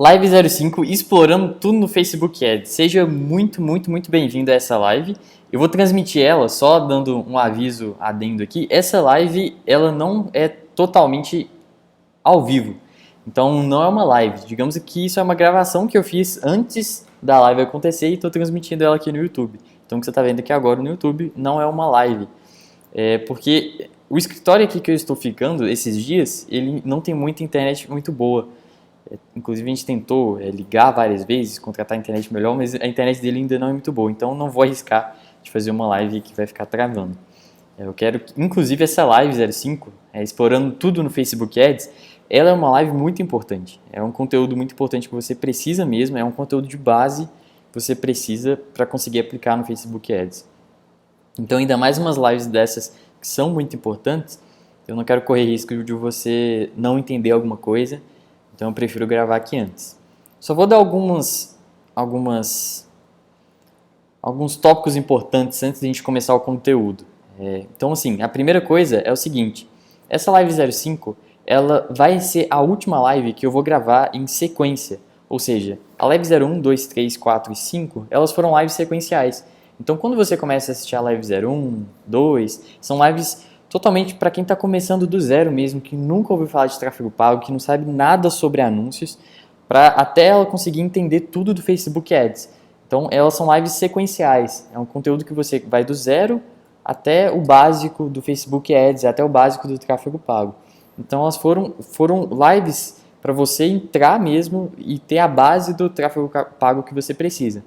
Live 05 explorando tudo no Facebook Ads. Seja muito bem-vindo a essa live. Eu vou transmitir ela, só dando um aviso adendo aqui. Essa live, ela não é totalmente ao vivo. Então, não é uma live. Digamos que isso é uma gravação que eu fiz antes da live acontecer e estou transmitindo ela aqui no YouTube. Então, o que você está vendo aqui agora no YouTube não é uma live. Porque o escritório aqui que eu estou ficando esses dias, ele não tem muita internet muito boa. Inclusive a gente tentou ligar várias vezes, contratar a internet melhor, mas a internet dele ainda não é muito boa, então não vou arriscar de fazer uma live que vai ficar travando. Eu quero, inclusive essa live 05, explorando tudo no Facebook Ads, ela é uma live muito importante, é um conteúdo muito importante que você precisa mesmo, é um conteúdo de base que você precisa para conseguir aplicar no Facebook Ads. Então ainda mais umas lives dessas que são muito importantes, eu não quero correr risco de você não entender alguma coisa. Então eu prefiro gravar aqui antes. Só vou dar alguns tópicos importantes antes de a gente começar o conteúdo. Então assim, a primeira coisa é o seguinte. Essa live 05, ela vai ser a última live que eu vou gravar em sequência. Ou seja, a live 01, 2, 3, 4 e 5, elas foram lives sequenciais. Então quando você começa a assistir a live 01, 2, são lives totalmente para quem está começando do zero mesmo, que nunca ouviu falar de tráfego pago, que não sabe nada sobre anúncios, para até ela conseguir entender tudo do Facebook Ads. Então elas são lives sequenciais, é um conteúdo que você vai do zero até o básico do Facebook Ads, até o básico do tráfego pago. Então elas foram lives para você entrar mesmo e ter a base do tráfego pago que você precisa.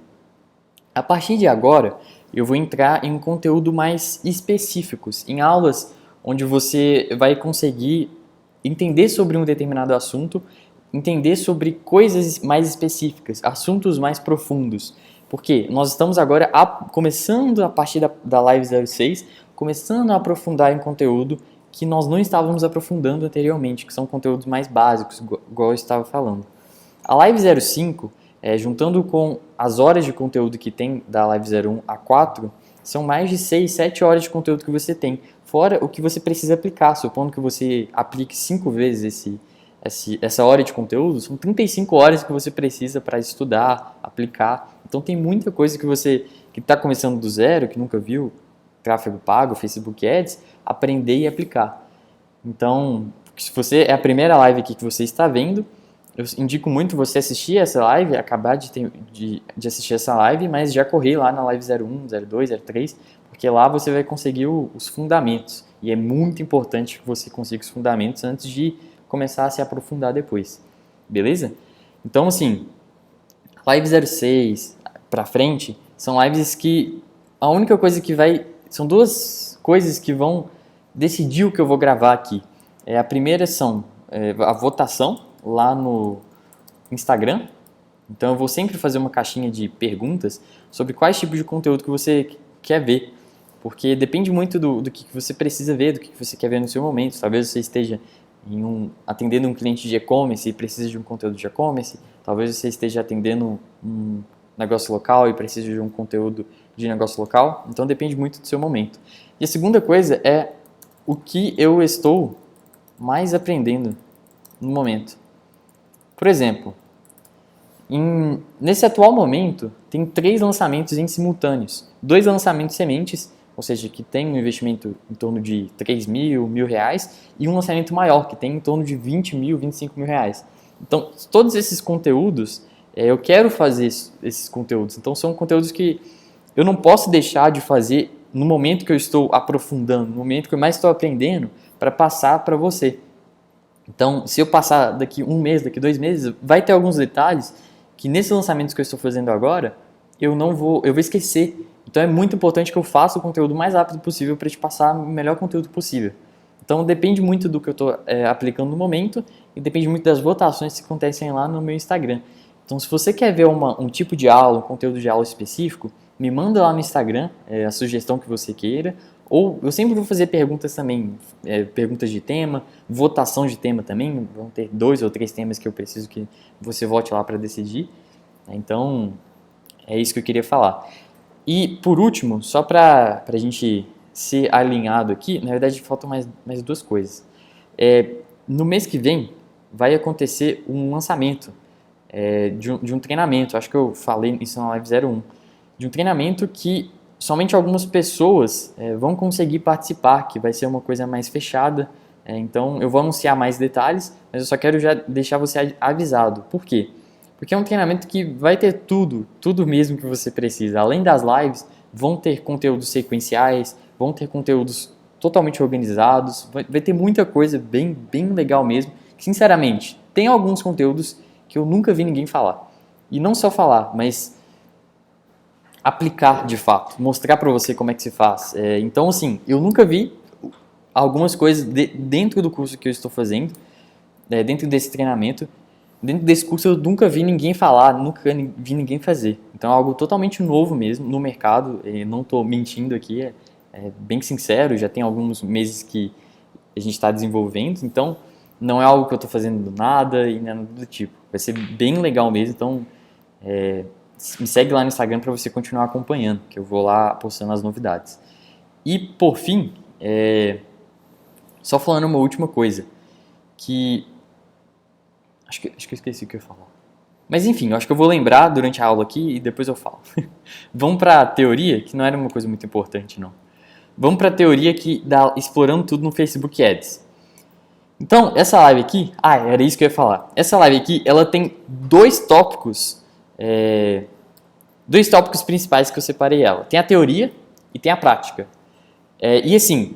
A partir de agora, eu vou entrar em conteúdo mais específicos, em aulas onde você vai conseguir entender sobre um determinado assunto, entender sobre coisas mais específicas, assuntos mais profundos. Porque nós estamos agora começando a partir da Live 06, começando a aprofundar em conteúdo que nós não estávamos aprofundando anteriormente, que são conteúdos mais básicos, igual eu estava falando. A Live 05, juntando com as horas de conteúdo que tem da Live 01 a 4, são mais de 6, 7 horas de conteúdo que você tem, fora o que você precisa aplicar. Supondo que você aplique 5 vezes essa hora de conteúdo, são 35 horas que você precisa para estudar, aplicar. Então tem muita coisa que você que está começando do zero, que nunca viu, tráfego pago, Facebook Ads, aprender e aplicar. Então, se você é a primeira live aqui que você está vendo, eu indico muito você assistir essa live, acabar de assistir essa live, mas já correr lá na live 01, 02, 03, porque lá você vai conseguir os fundamentos. E é muito importante que você consiga os fundamentos antes de começar a se aprofundar depois. Beleza? Então, assim, live 06 pra frente são lives que a única coisa que vai... São duas coisas que vão decidir o que eu vou gravar aqui. A primeira são a votação lá no Instagram. Então eu vou sempre fazer uma caixinha de perguntas sobre quais tipos de conteúdo que você quer ver, porque depende muito do que você precisa ver, do que você quer ver no seu momento. Talvez você esteja atendendo um cliente de e-commerce e precisa de um conteúdo de e-commerce, talvez você esteja atendendo um negócio local e precisa de um conteúdo de negócio local. Então depende muito do seu momento. E a segunda coisa é o que eu estou mais aprendendo no momento. Por exemplo, nesse atual momento, tem 3 lançamentos em simultâneos. 2 lançamentos sementes, ou seja, que tem um investimento em torno de 3 mil, R$1.000, e um lançamento maior, que tem em torno de 20 mil, 25 mil reais. Então, todos esses conteúdos, eu quero fazer esses conteúdos. Então, são conteúdos que eu não posso deixar de fazer no momento que eu estou aprofundando, no momento que eu mais estou aprendendo, para passar para você. Então, se eu passar daqui 1 mês, daqui 2 meses, vai ter alguns detalhes que nesses lançamentos que eu estou fazendo agora, eu vou esquecer. Então é muito importante que eu faça o conteúdo o mais rápido possível para te passar o melhor conteúdo possível. Então depende muito do que eu estou aplicando no momento e depende muito das votações que acontecem lá no meu Instagram. Então se você quer ver um tipo de aula, um conteúdo de aula específico, me manda lá no Instagram a sugestão que você queira. Ou eu sempre vou fazer perguntas também, perguntas de tema, votação de tema também. Vão ter 2 ou 3 temas que eu preciso que você vote lá para decidir. Então, é isso que eu queria falar. E, por último, só para a gente ser alinhado aqui, na verdade faltam mais 2 coisas. No mês que vem vai acontecer um lançamento de um treinamento. Acho que eu falei isso na live 01. De um treinamento que somente algumas pessoas vão conseguir participar, que vai ser uma coisa mais fechada. Então eu vou anunciar mais detalhes, mas eu só quero já deixar você avisado. Por quê? Porque é um treinamento que vai ter tudo mesmo que você precisa. Além das lives, vão ter conteúdos sequenciais, vão ter conteúdos totalmente organizados, vai ter muita coisa bem legal mesmo. Sinceramente, tem alguns conteúdos que eu nunca vi ninguém falar. E não só falar, mas aplicar de fato, mostrar para você como é que se faz. Então, assim, eu nunca vi algumas coisas dentro do curso que eu estou fazendo, dentro desse treinamento. Dentro desse curso eu nunca vi ninguém falar, nunca vi ninguém fazer. Então é algo totalmente novo mesmo no mercado, não estou mentindo aqui, é bem sincero, já tem alguns meses que a gente está desenvolvendo, então não é algo que eu estou fazendo do nada e nada do tipo. Vai ser bem legal mesmo, então me segue lá no Instagram para você continuar acompanhando, que eu vou lá postando as novidades. E por fim, só falando uma última coisa, que Acho que eu esqueci o que eu ia falar. Mas enfim, eu acho que eu vou lembrar durante a aula aqui e depois eu falo. Vamos para a teoria, que não era uma coisa muito importante, não. Vamos para a teoria que dá explorando tudo no Facebook Ads. Então, essa live aqui... era isso que eu ia falar. Essa live aqui, ela tem dois tópicos principais que eu separei ela. Tem a teoria e tem a prática. E assim,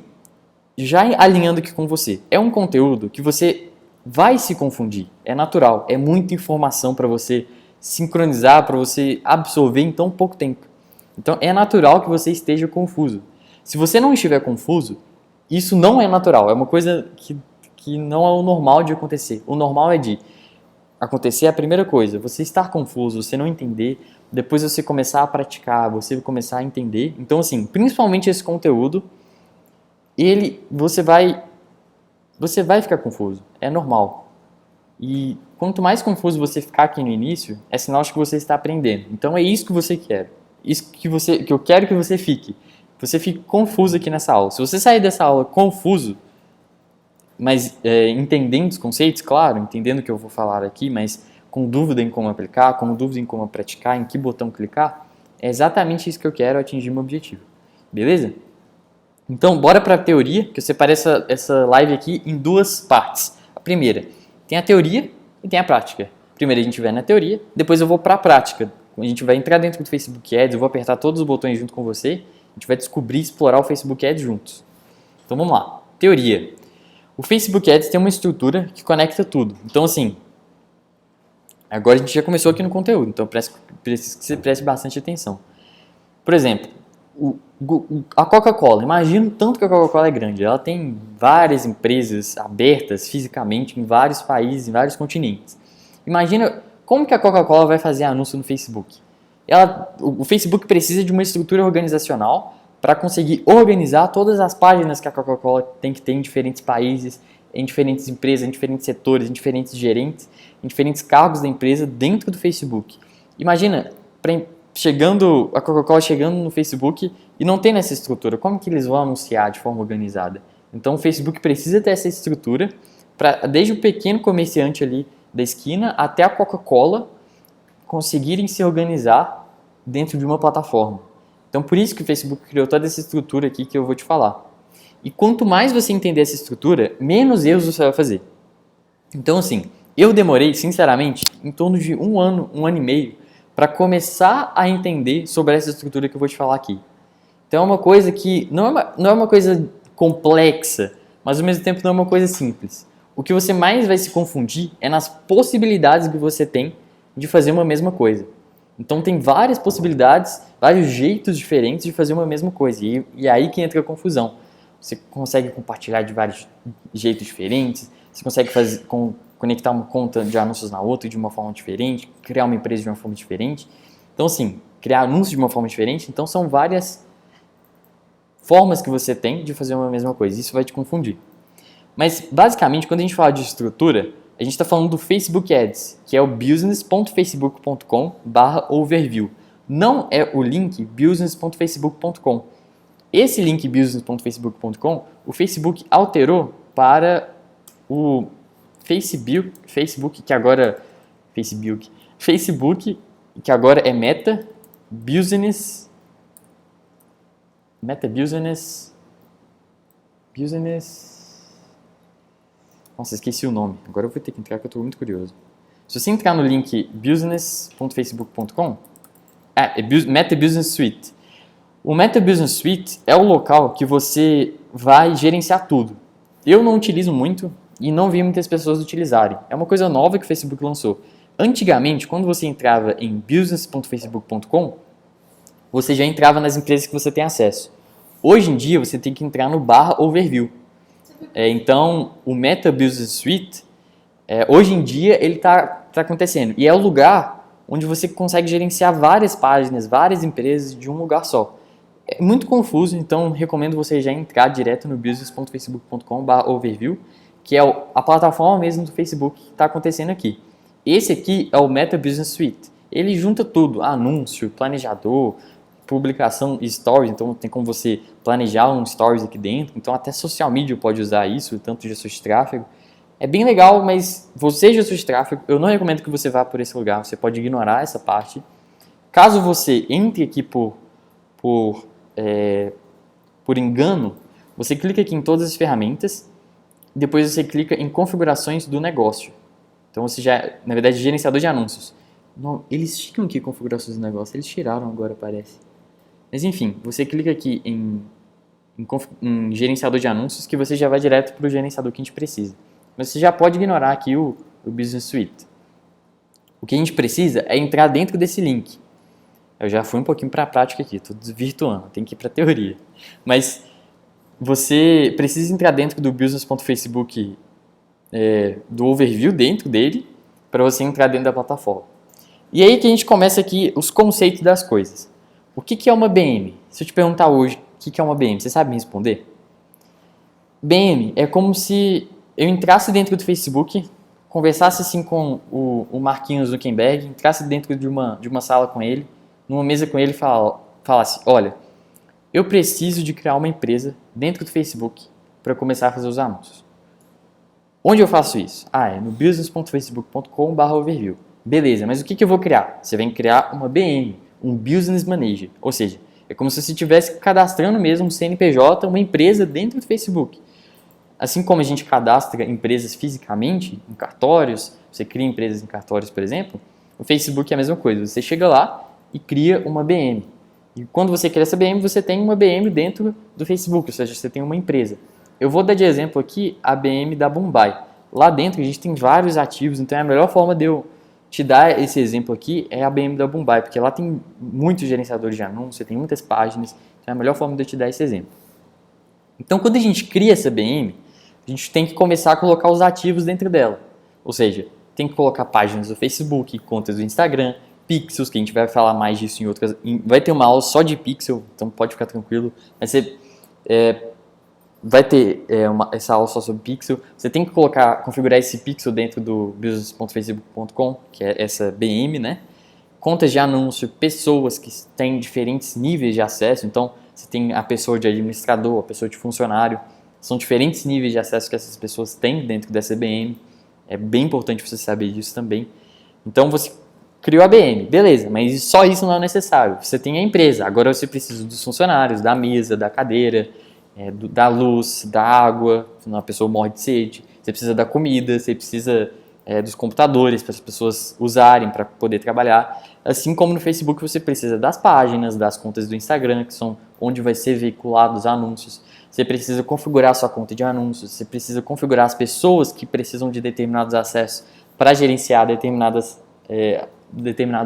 já alinhando aqui com você, é um conteúdo que você vai se confundir, é natural, é muita informação para você sincronizar, para você absorver em tão pouco tempo. Então é natural que você esteja confuso. Se você não estiver confuso, isso não é natural, é uma coisa que não é o normal de acontecer. O normal é de acontecer a primeira coisa, você estar confuso, você não entender, depois você começar a praticar, você começar a entender. Então assim, principalmente esse conteúdo, você vai ficar confuso, é normal. E quanto mais confuso você ficar aqui no início, é sinal de que você está aprendendo. Então é isso que você quer. Isso que eu quero que você fique. Você fique confuso aqui nessa aula. Se você sair dessa aula confuso, mas entendendo os conceitos, claro, entendendo o que eu vou falar aqui, mas com dúvida em como aplicar, com dúvida em como praticar, em que botão clicar, é exatamente isso que eu quero atingir meu objetivo. Beleza? Então, bora para a teoria, que eu separei essa live aqui em duas partes. A primeira, tem a teoria e tem a prática. Primeiro a gente vai na teoria, depois eu vou para a prática. A gente vai entrar dentro do Facebook Ads, eu vou apertar todos os botões junto com você, a gente vai descobrir e explorar o Facebook Ads juntos. Então vamos lá. Teoria. O Facebook Ads tem uma estrutura que conecta tudo. Então assim, agora a gente já começou aqui no conteúdo, então preciso que você preste bastante atenção. Por exemplo, a Coca-Cola, imagina o tanto que a Coca-Cola é grande. Ela tem várias empresas abertas fisicamente em vários países, em vários continentes. Imagina como que a Coca-Cola vai fazer anúncio no Facebook. O Facebook precisa de uma estrutura organizacional para conseguir organizar todas as páginas que a Coca-Cola tem que ter em diferentes países, em diferentes empresas, em diferentes setores, em diferentes gerentes, em diferentes cargos da empresa dentro do Facebook. Imagina, a Coca-Cola chegando no Facebook e não tendo essa estrutura, como que eles vão anunciar de forma organizada? Então o Facebook precisa ter essa estrutura para desde o pequeno comerciante ali da esquina até a Coca-Cola conseguirem se organizar dentro de uma plataforma. Então por isso que o Facebook criou toda essa estrutura aqui que eu vou te falar. E quanto mais você entender essa estrutura, menos erros você vai fazer. Então assim, eu demorei sinceramente em torno de um ano e meio para começar a entender sobre essa estrutura que eu vou te falar aqui. Então é uma coisa que não é uma coisa complexa, mas ao mesmo tempo não é uma coisa simples. O que você mais vai se confundir é nas possibilidades que você tem de fazer uma mesma coisa. Então tem várias possibilidades, vários jeitos diferentes de fazer uma mesma coisa. E é aí que entra a confusão. Você consegue compartilhar de vários jeitos diferentes, você consegue conectar uma conta de anúncios na outra de uma forma diferente, criar uma empresa de uma forma diferente. Então, assim, criar anúncios de uma forma diferente. Então, são várias formas que você tem de fazer uma mesma coisa. Isso vai te confundir. Mas, basicamente, quando a gente fala de estrutura, a gente está falando do Facebook Ads, que é o business.facebook.com/overview. Não é o link business.facebook.com. Esse link business.facebook.com, o Facebook alterou para o Facebook, que agora Facebook, Facebook, que agora é Meta Business. Meta Business. Nossa, esqueci o nome. Agora eu vou ter que entrar que eu estou muito curioso. Se você entrar no link business.facebook.com, Meta Business Suite. O Meta Business Suite é o local que você vai gerenciar tudo. Eu não utilizo muito e não vi muitas pessoas utilizarem. É uma coisa nova que o Facebook lançou. Antigamente, quando você entrava em business.facebook.com, você já entrava nas empresas que você tem acesso. Hoje em dia, você tem que entrar no /overview. Então, o Meta Business Suite, hoje em dia, ele está acontecendo. E é o lugar onde você consegue gerenciar várias páginas, várias empresas de um lugar só. É muito confuso, então recomendo você já entrar direto no business.facebook.com/overview, que é a plataforma mesmo do Facebook que está acontecendo aqui. Esse aqui é o Meta Business Suite. Ele junta tudo, anúncio, planejador, publicação e stories, então tem como você planejar um stories aqui dentro, então até social media pode usar isso, tanto gestor de tráfego. É bem legal, mas você, gestor de tráfego, eu não recomendo que você vá por esse lugar, você pode ignorar essa parte. Caso você entre aqui por engano, você clica aqui em todas as ferramentas, depois você clica em configurações do negócio. Então você já, na verdade, gerenciador de anúncios. Não, eles ficam aqui configurações do negócio, eles tiraram agora, parece. Mas enfim, você clica aqui em gerenciador de anúncios, que você já vai direto para o gerenciador que a gente precisa. Mas você já pode ignorar aqui o Business Suite. O que a gente precisa é entrar dentro desse link. Eu já fui um pouquinho para a prática aqui, estou desvirtuando, tem que ir para a teoria. Mas você precisa entrar dentro do business.facebook, do overview dentro dele, para você entrar dentro da plataforma. E aí que a gente começa aqui os conceitos das coisas. O que é uma BM? Se eu te perguntar hoje o que é uma BM, você sabe me responder? BM é como se eu entrasse dentro do Facebook, conversasse assim com o Marquinhos Zuckerberg, entrasse dentro de uma sala com ele, numa mesa com ele e falasse, olha, eu preciso de criar uma empresa dentro do Facebook para começar a fazer os anúncios. Onde eu faço isso? É no business.facebook.com/overview. Beleza, mas o que eu vou criar? Você vai criar uma BM, um Business Manager. Ou seja, é como se você estivesse cadastrando mesmo um CNPJ, uma empresa dentro do Facebook. Assim como a gente cadastra empresas fisicamente, em cartórios, você cria empresas em cartórios, por exemplo, o Facebook é a mesma coisa. Você chega lá e cria uma BM. E quando você cria essa BM, você tem uma BM dentro do Facebook, ou seja, você tem uma empresa. Eu vou dar de exemplo aqui a BM da Bombay. Lá dentro a gente tem vários ativos, então a melhor forma de eu te dar esse exemplo aqui é a BM da Bombay, porque lá tem muitos gerenciadores de anúncios, tem muitas páginas, então é a melhor forma de eu te dar esse exemplo. Então quando a gente cria essa BM, a gente tem que começar a colocar os ativos dentro dela. Ou seja, tem que colocar páginas do Facebook, contas do Instagram, pixels, que a gente vai falar mais disso em outras... Vai ter uma aula só de pixel, então pode ficar tranquilo. Mas você vai ter essa aula só sobre pixel. Você tem que configurar esse pixel dentro do business.facebook.com, que é essa BM, né? Contas de anúncio, pessoas que têm diferentes níveis de acesso. Então, você tem a pessoa de administrador, a pessoa de funcionário. São diferentes níveis de acesso que essas pessoas têm dentro dessa BM. É bem importante você saber disso também. Então, você criou a BM, beleza, mas só isso não é necessário. Você tem a empresa, agora você precisa dos funcionários, da mesa, da cadeira, da luz, da água, senão a pessoa morre de sede. Você precisa da comida, você precisa dos computadores para as pessoas usarem para poder trabalhar. Assim como no Facebook você precisa das páginas, das contas do Instagram, que são onde vai ser veiculados os anúncios. Você precisa configurar a sua conta de anúncios, você precisa configurar as pessoas que precisam de determinados acessos para gerenciar determinados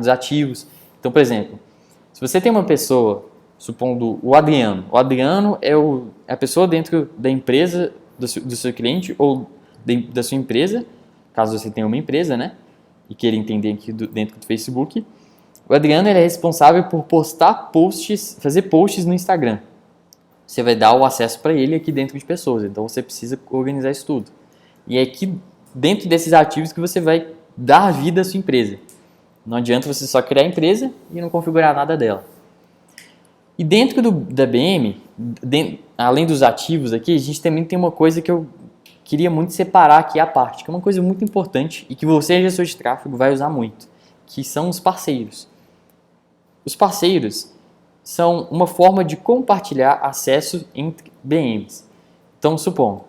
ativos. Então, por exemplo, se você tem uma pessoa, supondo o Adriano é a pessoa dentro da empresa do seu cliente ou da sua empresa, caso você tenha uma empresa, né, e queira entender aqui dentro do Facebook, o Adriano ele é responsável por fazer posts no Instagram. Você vai dar o acesso para ele aqui dentro de pessoas, então você precisa organizar isso tudo. E é aqui dentro desses ativos que você vai dar vida à sua empresa. Não adianta você só criar a empresa e não configurar nada dela. E dentro da BM, além dos ativos aqui, a gente também tem uma coisa que eu queria muito separar aqui à parte, que é uma coisa muito importante e que você, gestor de tráfego, vai usar muito, que são os parceiros. Os parceiros são uma forma de compartilhar acesso entre BMs. Então, supondo,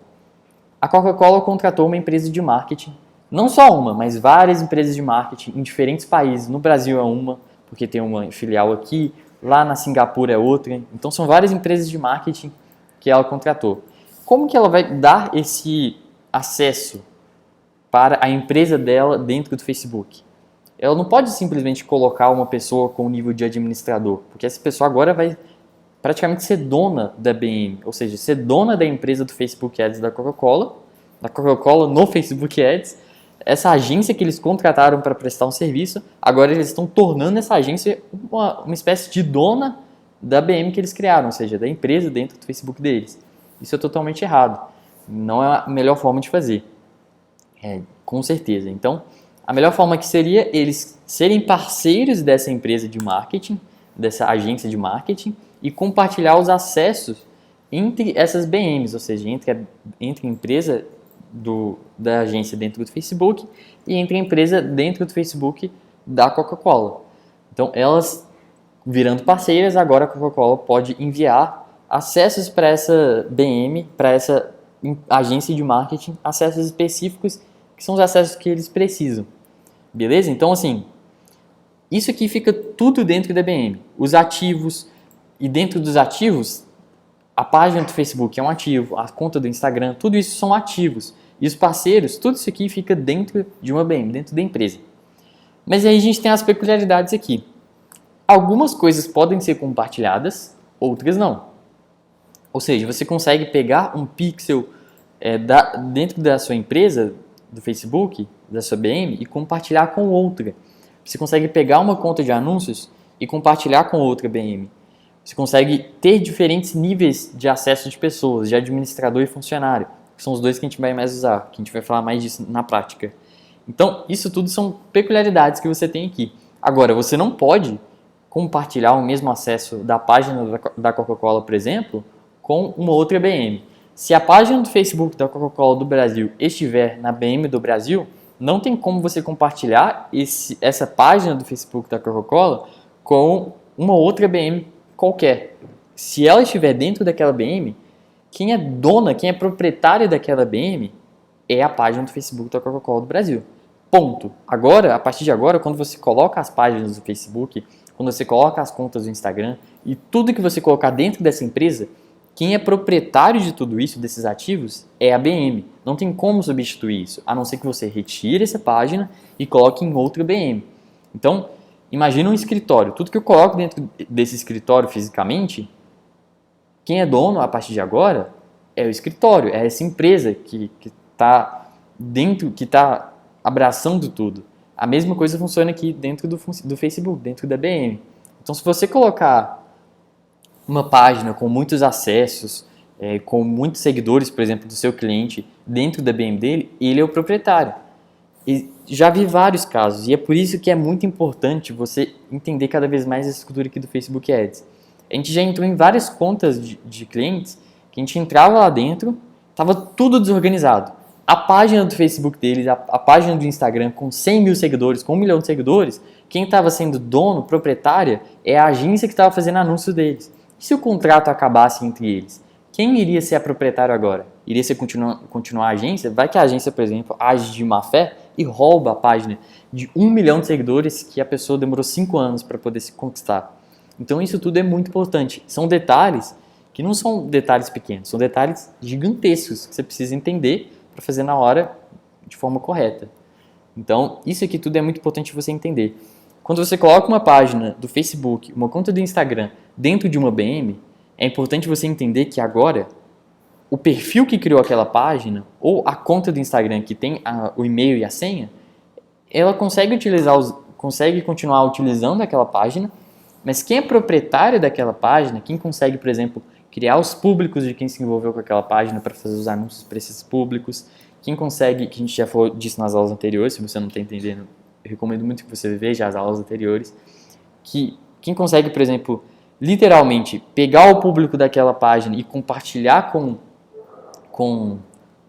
a Coca-Cola contratou uma empresa de marketing, não só uma, mas várias empresas de marketing em diferentes países. No Brasil é uma, porque tem uma filial aqui, lá na Singapura é outra. Então, são várias empresas de marketing que ela contratou. Como que ela vai dar esse acesso para a empresa dela dentro do Facebook? Ela não pode simplesmente colocar uma pessoa com o nível de administrador, porque essa pessoa agora vai praticamente ser dona da BM, ou seja, ser dona da empresa do Facebook Ads da Coca-Cola no Facebook Ads. Essa agência que eles contrataram para prestar um serviço, agora eles estão tornando essa agência uma espécie de dona da BM que eles criaram, ou seja, da empresa dentro do Facebook deles. Isso é totalmente errado. Não é a melhor forma de fazer. Com certeza. Então, a melhor forma que seria eles serem parceiros dessa empresa de marketing, dessa agência de marketing, e compartilhar os acessos entre essas BMs, ou seja, entre a empresa da agência dentro do Facebook e entre a empresa dentro do Facebook da Coca-Cola. Então, elas virando parceiras, agora a Coca-Cola pode enviar acessos para essa BM, para essa agência de marketing, acessos específicos que são os acessos que eles precisam. Beleza? Então, assim, isso aqui fica tudo dentro da BM. Os ativos, e dentro dos ativos, a página do Facebook é um ativo, a conta do Instagram, tudo isso são ativos. E os parceiros, tudo isso aqui fica dentro de uma BM, dentro da empresa. Mas aí a gente tem as peculiaridades aqui. Algumas coisas podem ser compartilhadas, outras não. Ou seja, você consegue pegar um pixel dentro da sua empresa, do Facebook, da sua BM, e compartilhar com outra. Você consegue pegar uma conta de anúncios e compartilhar com outra BM. Você consegue ter diferentes níveis de acesso de pessoas, de administrador e funcionário, que são os dois que a gente vai mais usar, que a gente vai falar mais disso na prática. Então, isso tudo são peculiaridades que você tem aqui. Agora, você não pode compartilhar o mesmo acesso da página da Coca-Cola, por exemplo, com uma outra BM. Se a página do Facebook da Coca-Cola do Brasil estiver na BM do Brasil, não tem como você compartilhar essa página do Facebook da Coca-Cola com uma outra BM qualquer. Se ela estiver dentro daquela BM, quem é dona, quem é proprietário daquela BM é a página do Facebook da Coca-Cola do Brasil. Ponto. Agora, a partir de agora, quando você coloca as páginas do Facebook, quando você coloca as contas do Instagram e tudo que você colocar dentro dessa empresa, quem é proprietário de tudo isso, desses ativos, é a BM. Não tem como substituir isso, a não ser que você retire essa página e coloque em outra BM. Então, imagina um escritório. Tudo que eu coloco dentro desse escritório fisicamente, quem é dono a partir de agora é o escritório, é essa empresa que está dentro, que está abraçando tudo. A mesma coisa funciona aqui dentro do Facebook, dentro da BM. Então, se você colocar uma página com muitos acessos, com muitos seguidores, por exemplo, do seu cliente dentro da BM dele, ele é o proprietário. E já vi vários casos, e é por isso que é muito importante você entender cada vez mais essa cultura aqui do Facebook Ads. A gente já entrou em várias contas de clientes que a gente entrava lá dentro, estava tudo desorganizado. A página do Facebook deles, a página do Instagram com 100 mil seguidores, com 1 milhão de seguidores, quem estava sendo dono, proprietária, é a agência que estava fazendo anúncio deles. E se o contrato acabasse entre eles? Quem iria ser a proprietária agora? Iria ser continuar a agência? Vai que a agência, por exemplo, age de má fé e rouba a página de 1 milhão de seguidores que a pessoa demorou 5 anos para poder se conquistar. Então isso tudo é muito importante. São detalhes que não são detalhes pequenos, são detalhes gigantescos que você precisa entender para fazer na hora de forma correta. Então isso aqui tudo é muito importante você entender. Quando você coloca uma página do Facebook, uma conta do Instagram dentro de uma BM, é importante você entender que agora o perfil que criou aquela página ou a conta do Instagram que tem o e-mail e a senha, ela consegue continuar utilizando aquela página, mas quem é proprietário daquela página, quem consegue, por exemplo, criar os públicos de quem se envolveu com aquela página para fazer os anúncios para esses públicos, quem consegue, que a gente já falou disso nas aulas anteriores, se você não está entendendo, eu recomendo muito que você veja as aulas anteriores, que quem consegue, por exemplo, literalmente pegar o público daquela página e compartilhar com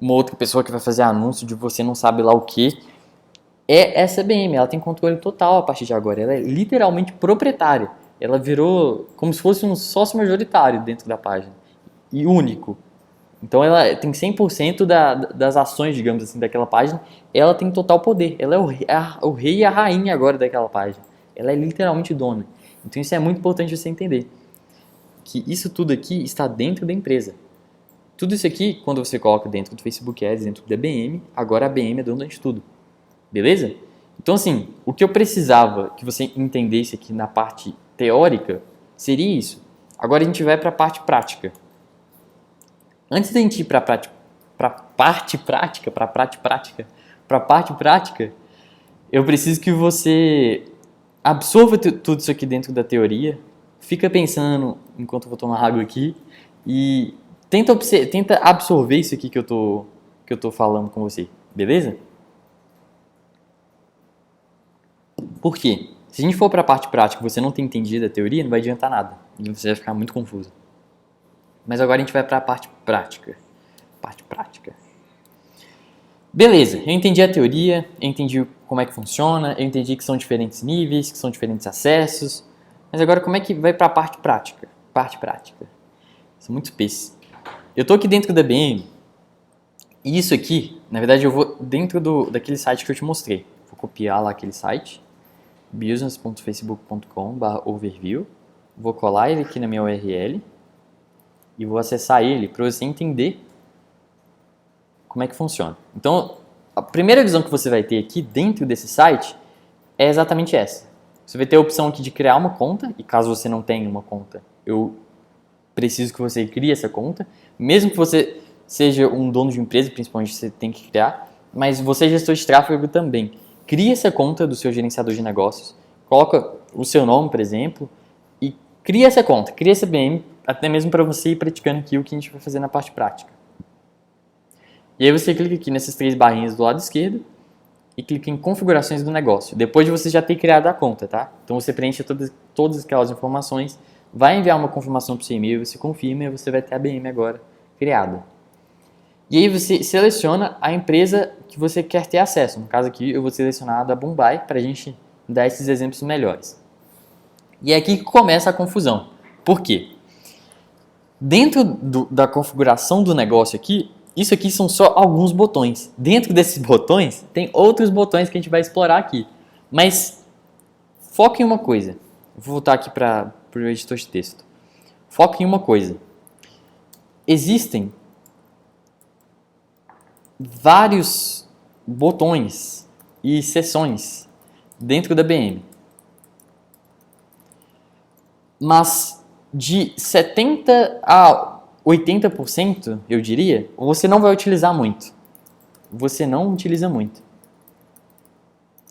uma outra pessoa que vai fazer anúncio de você não sabe lá o que, é essa BM, ela tem controle total a partir de agora, ela é literalmente proprietária, ela virou como se fosse um sócio majoritário dentro da página, e único. Então ela tem 100% das ações, digamos assim, daquela página, ela tem total poder, ela é o rei e a rainha agora daquela página, ela é literalmente dona. Então isso é muito importante você entender, que isso tudo aqui está dentro da empresa. Tudo isso aqui, quando você coloca dentro do Facebook Ads, dentro da BM, agora a BM é dona de tudo. Beleza? Então, assim, o que eu precisava que você entendesse aqui na parte teórica seria isso. Agora a gente vai para a parte prática. Antes da gente ir para a parte prática, eu preciso que você absorva tudo isso aqui dentro da teoria, fica pensando enquanto eu vou tomar água aqui e tenta absorver isso aqui que eu tô falando com você, beleza? Por quê? Se a gente for para a parte prática e você não tem entendido a teoria, não vai adiantar nada. Você vai ficar muito confuso. Mas agora a gente vai para a parte prática. Beleza, eu entendi a teoria, eu entendi como é que funciona, eu entendi que são diferentes níveis, que são diferentes acessos. Mas agora como é que vai para a parte prática? Isso é muito espécie. Eu tô aqui dentro da BM e isso aqui, na verdade eu vou dentro daquele site que eu te mostrei. Vou copiar lá aquele site, business.facebook.com/overview. Vou colar ele aqui na minha URL e vou acessar ele para você entender como é que funciona. Então, a primeira visão que você vai ter aqui dentro desse site é exatamente essa. Você vai ter a opção aqui de criar uma conta, e caso você não tenha uma conta, eu preciso que você crie essa conta. Mesmo que você seja um dono de empresa, principalmente você tem que criar, mas você gestor de tráfego também. Crie essa conta do seu gerenciador de negócios, coloca o seu nome, por exemplo, e cria essa conta, cria essa BM, até mesmo para você ir praticando aqui o que a gente vai fazer na parte prática. E aí você clica aqui nessas 3 barrinhas do lado esquerdo e clica em configurações do negócio, depois de você já ter criado a conta, tá? Então você preenche todas aquelas informações, vai enviar uma confirmação para o seu e-mail, você confirma e você vai ter a BM agora criada. E aí você seleciona a empresa que você quer ter acesso. No caso aqui eu vou selecionar a da Bombay para a gente dar esses exemplos melhores. E é aqui que começa a confusão. Por quê? Dentro da configuração do negócio aqui, isso aqui são só alguns botões. Dentro desses botões, tem outros botões que a gente vai explorar aqui. Mas foca em uma coisa. Vou voltar aqui para o editor de texto. Foca em uma coisa. Existem vários botões e seções dentro da BM. Mas de 70% a 80%, eu diria, você não vai utilizar muito. Você não utiliza muito.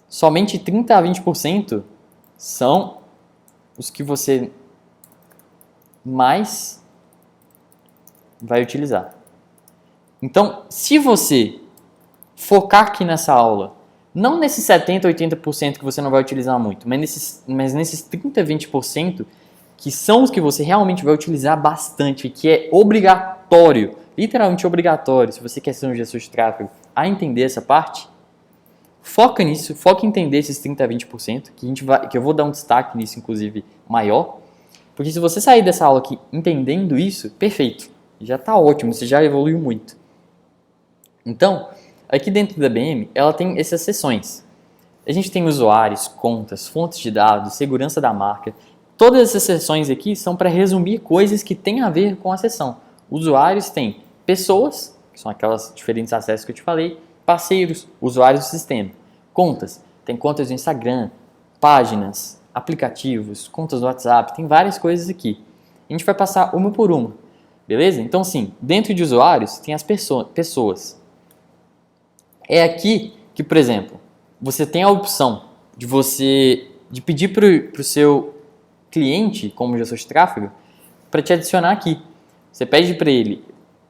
Somente 30% a 20% são os que você mais vai utilizar. Então, se você focar aqui nessa aula, não nesses 70%, 80% que você não vai utilizar muito, mas nesses 30%, 20% que são os que você realmente vai utilizar bastante, que é obrigatório, literalmente obrigatório, se você quer ser um gestor de tráfego, a entender essa parte, foca nisso, foca em entender esses 30% a 20%, que eu vou dar um destaque nisso, inclusive, maior, porque se você sair dessa aula aqui entendendo isso, perfeito, já está ótimo, você já evoluiu muito. Então, aqui dentro da BM, ela tem essas seções. A gente tem usuários, contas, fontes de dados, segurança da marca. Todas essas seções aqui são para resumir coisas que têm a ver com a seção. Usuários têm pessoas, que são aquelas diferentes acessos que eu te falei, parceiros, usuários do sistema. Contas, tem contas do Instagram, páginas, aplicativos, contas do WhatsApp, tem várias coisas aqui. A gente vai passar uma por uma, beleza? Então, sim, dentro de usuários tem as pessoas. É aqui que, por exemplo, você tem a opção de pedir para o seu cliente, como gestor de tráfego, para te adicionar aqui. Você pede para ele,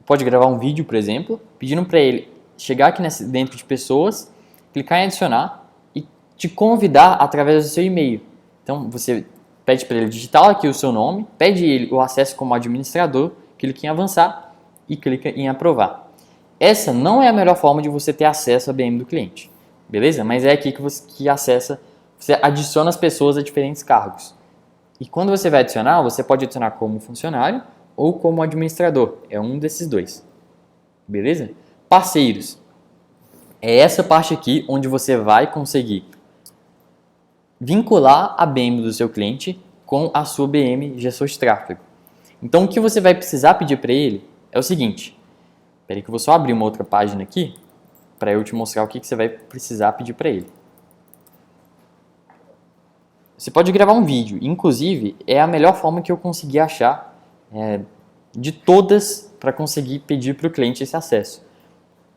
pode gravar um vídeo, por exemplo, pedindo para ele chegar aqui dentro de pessoas, clicar em adicionar e te convidar através do seu e-mail. Então, você pede para ele digitar aqui o seu nome, pede ele o acesso como administrador, clica em avançar e clica em aprovar. Essa não é a melhor forma de você ter acesso à BM do cliente. beleza? Mas é aqui que você acessa, você adiciona as pessoas a diferentes cargos. E quando você vai adicionar, você pode adicionar como funcionário ou como administrador. É um desses dois. Beleza? Parceiros. É essa parte aqui onde você vai conseguir vincular a BM do seu cliente com a sua BM gestor de tráfego. Então o que você vai precisar pedir para ele é o seguinte. Espera aí que eu vou só abrir uma outra página aqui para eu te mostrar o que você vai precisar pedir para ele. Você pode gravar um vídeo, inclusive é a melhor forma que eu consegui achar de todas para conseguir pedir para o cliente esse acesso.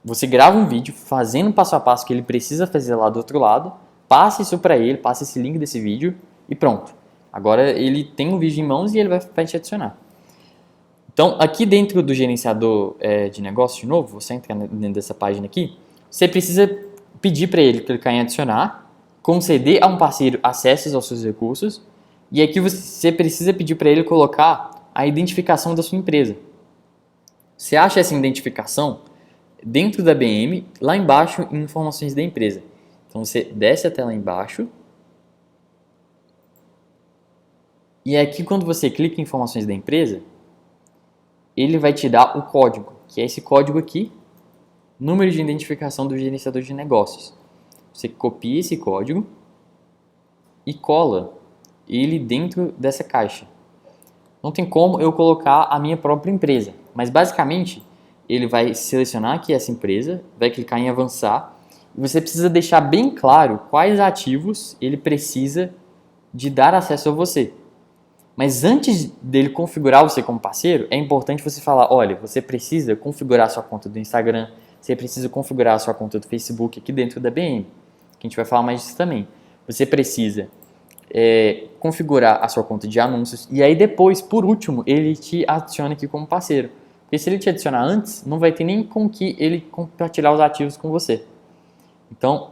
Você grava um vídeo fazendo passo a passo que ele precisa fazer lá do outro lado, passa isso para ele, passa esse link desse vídeo e pronto. Agora ele tem um vídeo em mãos e ele vai te adicionar. Então aqui dentro do gerenciador de negócio, de novo, você entra dentro dessa página aqui, você precisa pedir para ele clicar em adicionar, conceder a um parceiro acessos aos seus recursos e aqui você precisa pedir para ele colocar a identificação da sua empresa. Você acha essa identificação dentro da BM, lá embaixo em informações da empresa. Então você desce até lá embaixo e aqui quando você clica em informações da empresa, ele vai te dar o código, que é esse código aqui, número de identificação do gerenciador de negócios. Você copia esse código e cola ele dentro dessa caixa. Não tem como eu colocar a minha própria empresa, mas basicamente ele vai selecionar aqui essa empresa, vai clicar em avançar e você precisa deixar bem claro quais ativos ele precisa de dar acesso a você. Mas antes dele configurar você como parceiro, é importante você falar, olha, você precisa configurar sua conta do Instagram, você precisa configurar sua conta do Facebook aqui dentro da BM, que a gente vai falar mais disso também. Você precisa configurar a sua conta de anúncios e aí depois, por último, ele te adiciona aqui como parceiro. Porque se ele te adicionar antes, não vai ter nem com que ele compartilhar os ativos com você. Então,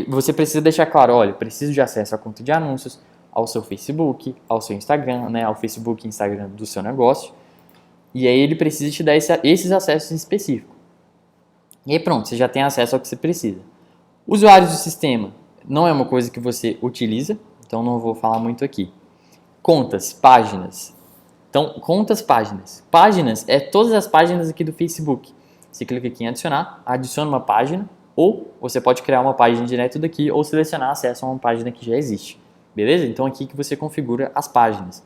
você precisa deixar claro, olha, preciso de acesso à conta de anúncios, ao seu Facebook, ao seu Instagram, ao Facebook e Instagram do seu negócio. E aí ele precisa te dar esses acessos específicos. E aí pronto, você já tem acesso ao que você precisa. Usuários do sistema não é uma coisa que você utiliza, então não vou falar muito aqui. Contas, páginas. Então, contas, páginas. Páginas é todas as páginas aqui do Facebook. Você clica aqui em adicionar, adiciona uma página, ou você pode criar uma página direto daqui, ou selecionar acesso a uma página que já existe. Beleza? Então aqui que você configura as páginas.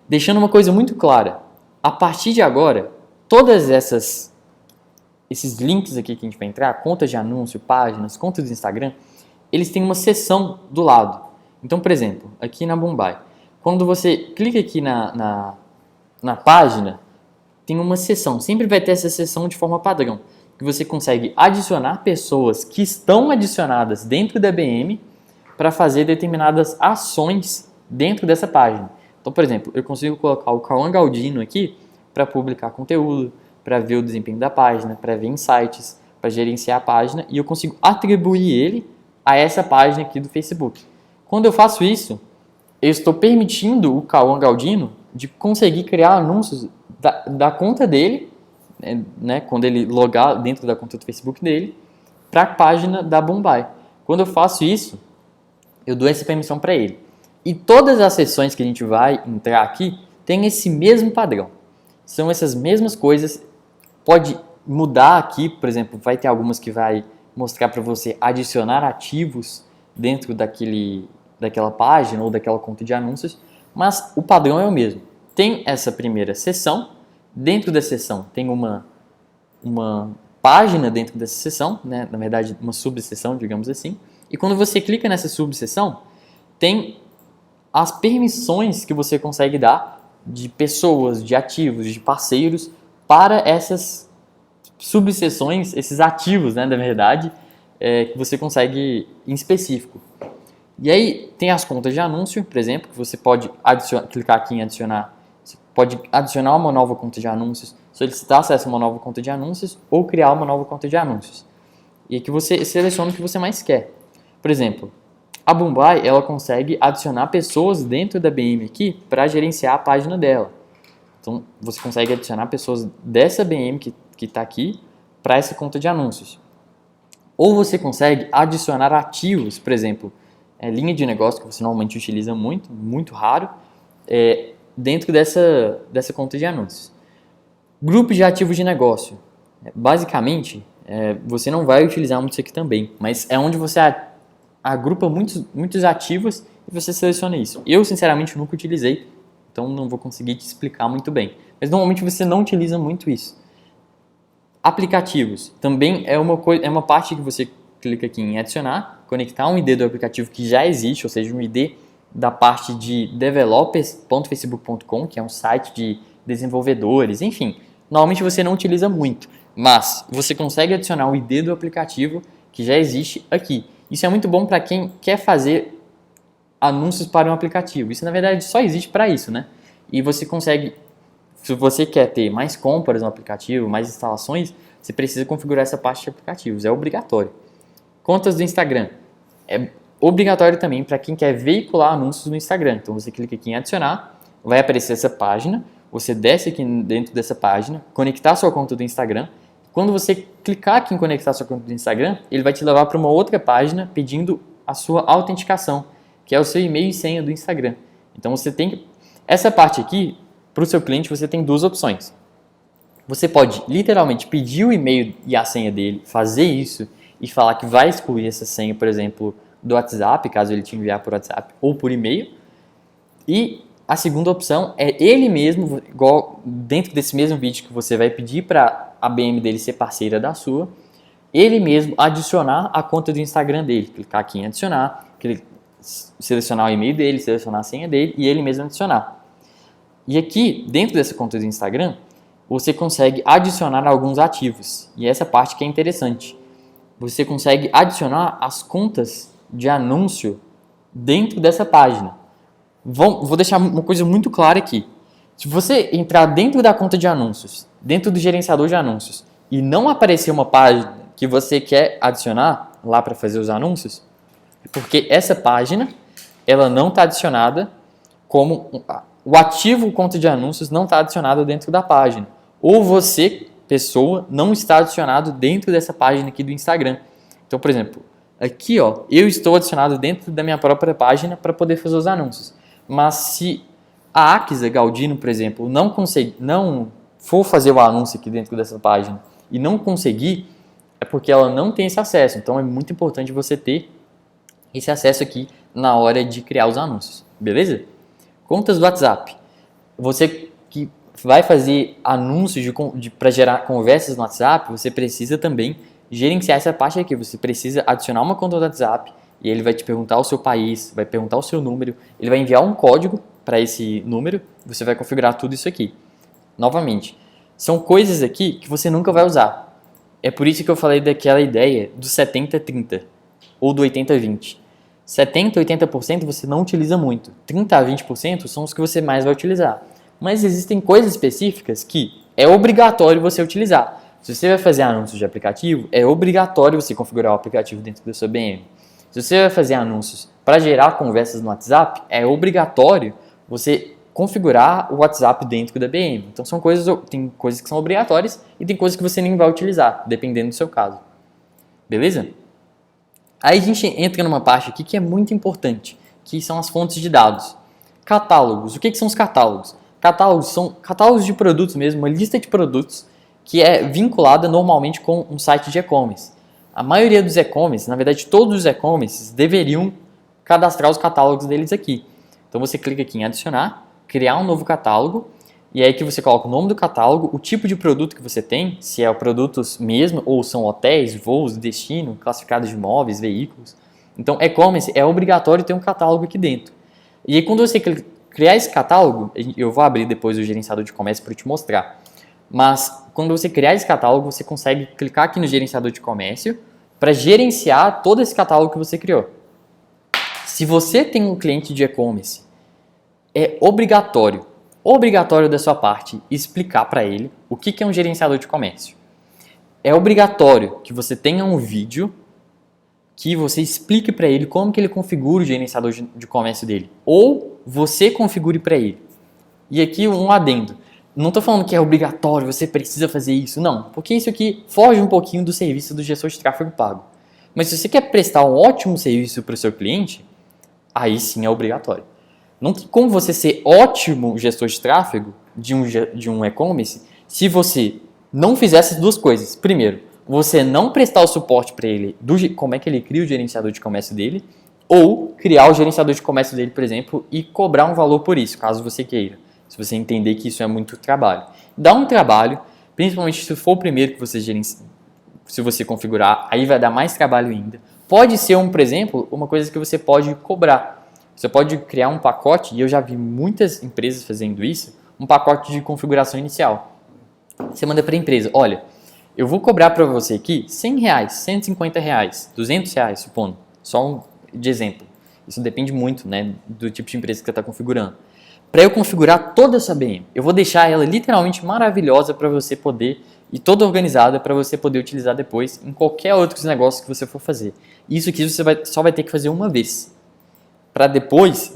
Deixando uma coisa muito clara, a partir de agora, todas esses links aqui que a gente vai entrar, contas de anúncio, páginas, contas do Instagram, eles têm uma seção do lado. Então, por exemplo, aqui na Boombuy, quando você clica aqui na página, tem uma seção, sempre vai ter essa seção de forma padrão, que você consegue adicionar pessoas que estão adicionadas dentro da BM para fazer determinadas ações dentro dessa página. Então, por exemplo, eu consigo colocar o Cauã Galdino aqui para publicar conteúdo, para ver o desempenho da página, para ver insights, para gerenciar a página e eu consigo atribuir ele a essa página aqui do Facebook. Quando eu faço isso, eu estou permitindo o Cauã Galdino de conseguir criar anúncios da conta dele, quando ele logar dentro da conta do Facebook dele, para a página da Boombuy. Quando eu faço isso, eu dou essa permissão para ele. E todas as sessões que a gente vai entrar aqui tem esse mesmo padrão. São essas mesmas coisas. Pode mudar aqui, por exemplo, vai ter algumas que vai mostrar para você adicionar ativos dentro daquela página ou daquela conta de anúncios, mas o padrão é o mesmo. Tem essa primeira seção, dentro da seção tem uma página dentro dessa seção, na verdade uma subseção, digamos assim, e quando você clica nessa subseção, tem as permissões que você consegue dar de pessoas, de ativos, de parceiros para essas subseções, esses ativos, na verdade, que você consegue em específico. E aí tem as contas de anúncio, por exemplo, que você pode clicar aqui em adicionar, você pode adicionar uma nova conta de anúncios, solicitar acesso a uma nova conta de anúncios ou criar uma nova conta de anúncios. E aqui você seleciona o que você mais quer. Por exemplo, a Boombuy, ela consegue adicionar pessoas dentro da BM aqui para gerenciar a página dela. Então, você consegue adicionar pessoas dessa BM que está aqui para essa conta de anúncios. Ou você consegue adicionar ativos, por exemplo, linha de negócio que você normalmente utiliza muito, muito raro, dentro dessa conta de anúncios. Grupos de ativos de negócio. Basicamente, você não vai utilizar muito isso aqui também, mas é onde você agrupa muitos ativos e você seleciona isso. Eu, sinceramente, nunca utilizei, então não vou conseguir te explicar muito bem. Mas normalmente você não utiliza muito isso. Aplicativos. Também é uma parte que você clica aqui em adicionar, conectar um ID do aplicativo que já existe, ou seja, um ID da parte de developers.facebook.com, que é um site de desenvolvedores, enfim. Normalmente você não utiliza muito, mas você consegue adicionar o ID do aplicativo que já existe aqui. Isso é muito bom para quem quer fazer anúncios para um aplicativo. Isso, na verdade, só existe para isso, né? E você consegue, se você quer ter mais compras no aplicativo, mais instalações, você precisa configurar essa parte de aplicativos. É obrigatório. Contas do Instagram. É obrigatório também para quem quer veicular anúncios no Instagram. Então, você clica aqui em adicionar, vai aparecer essa página, você desce aqui dentro dessa página, conectar sua conta do Instagram. Quando você clicar aqui em conectar sua conta do Instagram, ele vai te levar para uma outra página pedindo a sua autenticação, que é o seu e-mail e senha do Instagram. Então você tem essa parte aqui, para o seu cliente você tem duas opções. Você pode literalmente pedir o e-mail e a senha dele, fazer isso e falar que vai excluir essa senha, por exemplo, do WhatsApp, caso ele te enviar por WhatsApp ou por e-mail. E a segunda opção é ele mesmo, igual dentro desse mesmo vídeo que você vai pedir para a BM dele ser parceira da sua, ele mesmo adicionar a conta do Instagram dele. Clicar aqui em adicionar, selecionar o e-mail dele, selecionar a senha dele e ele mesmo adicionar. E aqui, dentro dessa conta do Instagram, você consegue adicionar alguns ativos. E essa parte que é interessante. Você consegue adicionar as contas de anúncio dentro dessa página. Vou deixar uma coisa muito clara aqui. Se você entrar dentro da conta de anúncios, dentro do gerenciador de anúncios, e não aparecer uma página que você quer adicionar lá para fazer os anúncios, porque essa página ela não está adicionada como o ativo conta de anúncios não está adicionado dentro da página. Ou você, pessoa, não está adicionado dentro dessa página aqui do Instagram. Então, por exemplo, aqui eu estou adicionado dentro da minha própria página para poder fazer os anúncios. Mas se a Akisa Galdino, por exemplo, não for fazer o anúncio aqui dentro dessa página e não conseguir, é porque ela não tem esse acesso. Então é muito importante você ter esse acesso aqui na hora de criar os anúncios, beleza? Contas do WhatsApp. Você que vai fazer anúncios para gerar conversas no WhatsApp, você precisa também gerenciar essa parte aqui. Você precisa adicionar uma conta do WhatsApp e ele vai te perguntar o seu país, vai perguntar o seu número, ele vai enviar um código para esse número, você vai configurar tudo isso aqui. Novamente, são coisas aqui que você nunca vai usar. É por isso que eu falei daquela ideia do 70-30 ou do 80-20. 70% a 80% você não utiliza muito. 30% a 20% são os que você mais vai utilizar. Mas existem coisas específicas que é obrigatório você utilizar. Se você vai fazer anúncios de aplicativo, é obrigatório você configurar o aplicativo dentro da sua BM. Se você vai fazer anúncios para gerar conversas no WhatsApp, é obrigatório você configurar o WhatsApp dentro da BM. Então tem coisas que são obrigatórias e tem coisas que você nem vai utilizar, dependendo do seu caso. Beleza? Aí a gente entra numa parte aqui que é muito importante, que são as fontes de dados. Catálogos. O que são os catálogos? Catálogos são catálogos de produtos mesmo, uma lista de produtos que é vinculada normalmente com um site de e-commerce. A maioria dos e-commerce, na verdade todos os e-commerces deveriam cadastrar os catálogos deles aqui. Então você clica aqui em adicionar, criar um novo catálogo, e aí que você coloca o nome do catálogo, o tipo de produto que você tem, se é produtos mesmo, ou são hotéis, voos, destino, classificados de imóveis, veículos. Então e-commerce é obrigatório ter um catálogo aqui dentro. E aí quando você criar esse catálogo, eu vou abrir depois o gerenciador de comércio para te mostrar. Mas quando você criar esse catálogo, você consegue clicar aqui no gerenciador de comércio para gerenciar todo esse catálogo que você criou. Se você tem um cliente de e-commerce, é obrigatório da sua parte explicar para ele o que é um gerenciador de comércio. É obrigatório que você tenha um vídeo que você explique para ele como que ele configura o gerenciador de comércio dele. Ou você configure para ele. E aqui um adendo. Não estou falando que é obrigatório, você precisa fazer isso. Não, porque isso aqui foge um pouquinho do serviço do gestor de tráfego pago. Mas se você quer prestar um ótimo serviço para o seu cliente, aí sim é obrigatório. Não tem como você ser ótimo gestor de tráfego de um e-commerce se você não fizer essas duas coisas. Primeiro, você não prestar o suporte para ele como é que ele cria o gerenciador de comércio dele, ou criar o gerenciador de comércio dele, por exemplo, e cobrar um valor por isso, caso você queira. Se você entender que isso é muito trabalho. Dá um trabalho, principalmente se for o primeiro que você gerencia, se você configurar, aí vai dar mais trabalho ainda. Pode ser, por exemplo, uma coisa que você pode cobrar. Você pode criar um pacote, e eu já vi muitas empresas fazendo isso, um pacote de configuração inicial. Você manda para a empresa, olha, eu vou cobrar para você aqui R$100, R$150, R$200, supondo, só de exemplo. Isso depende muito, né, do tipo de empresa que você está configurando. Para eu configurar toda essa BM, eu vou deixar ela literalmente maravilhosa para você poder, e toda organizada para você poder utilizar depois em qualquer outro negócio que você for fazer. Isso aqui você só vai ter que fazer uma vez. Para depois,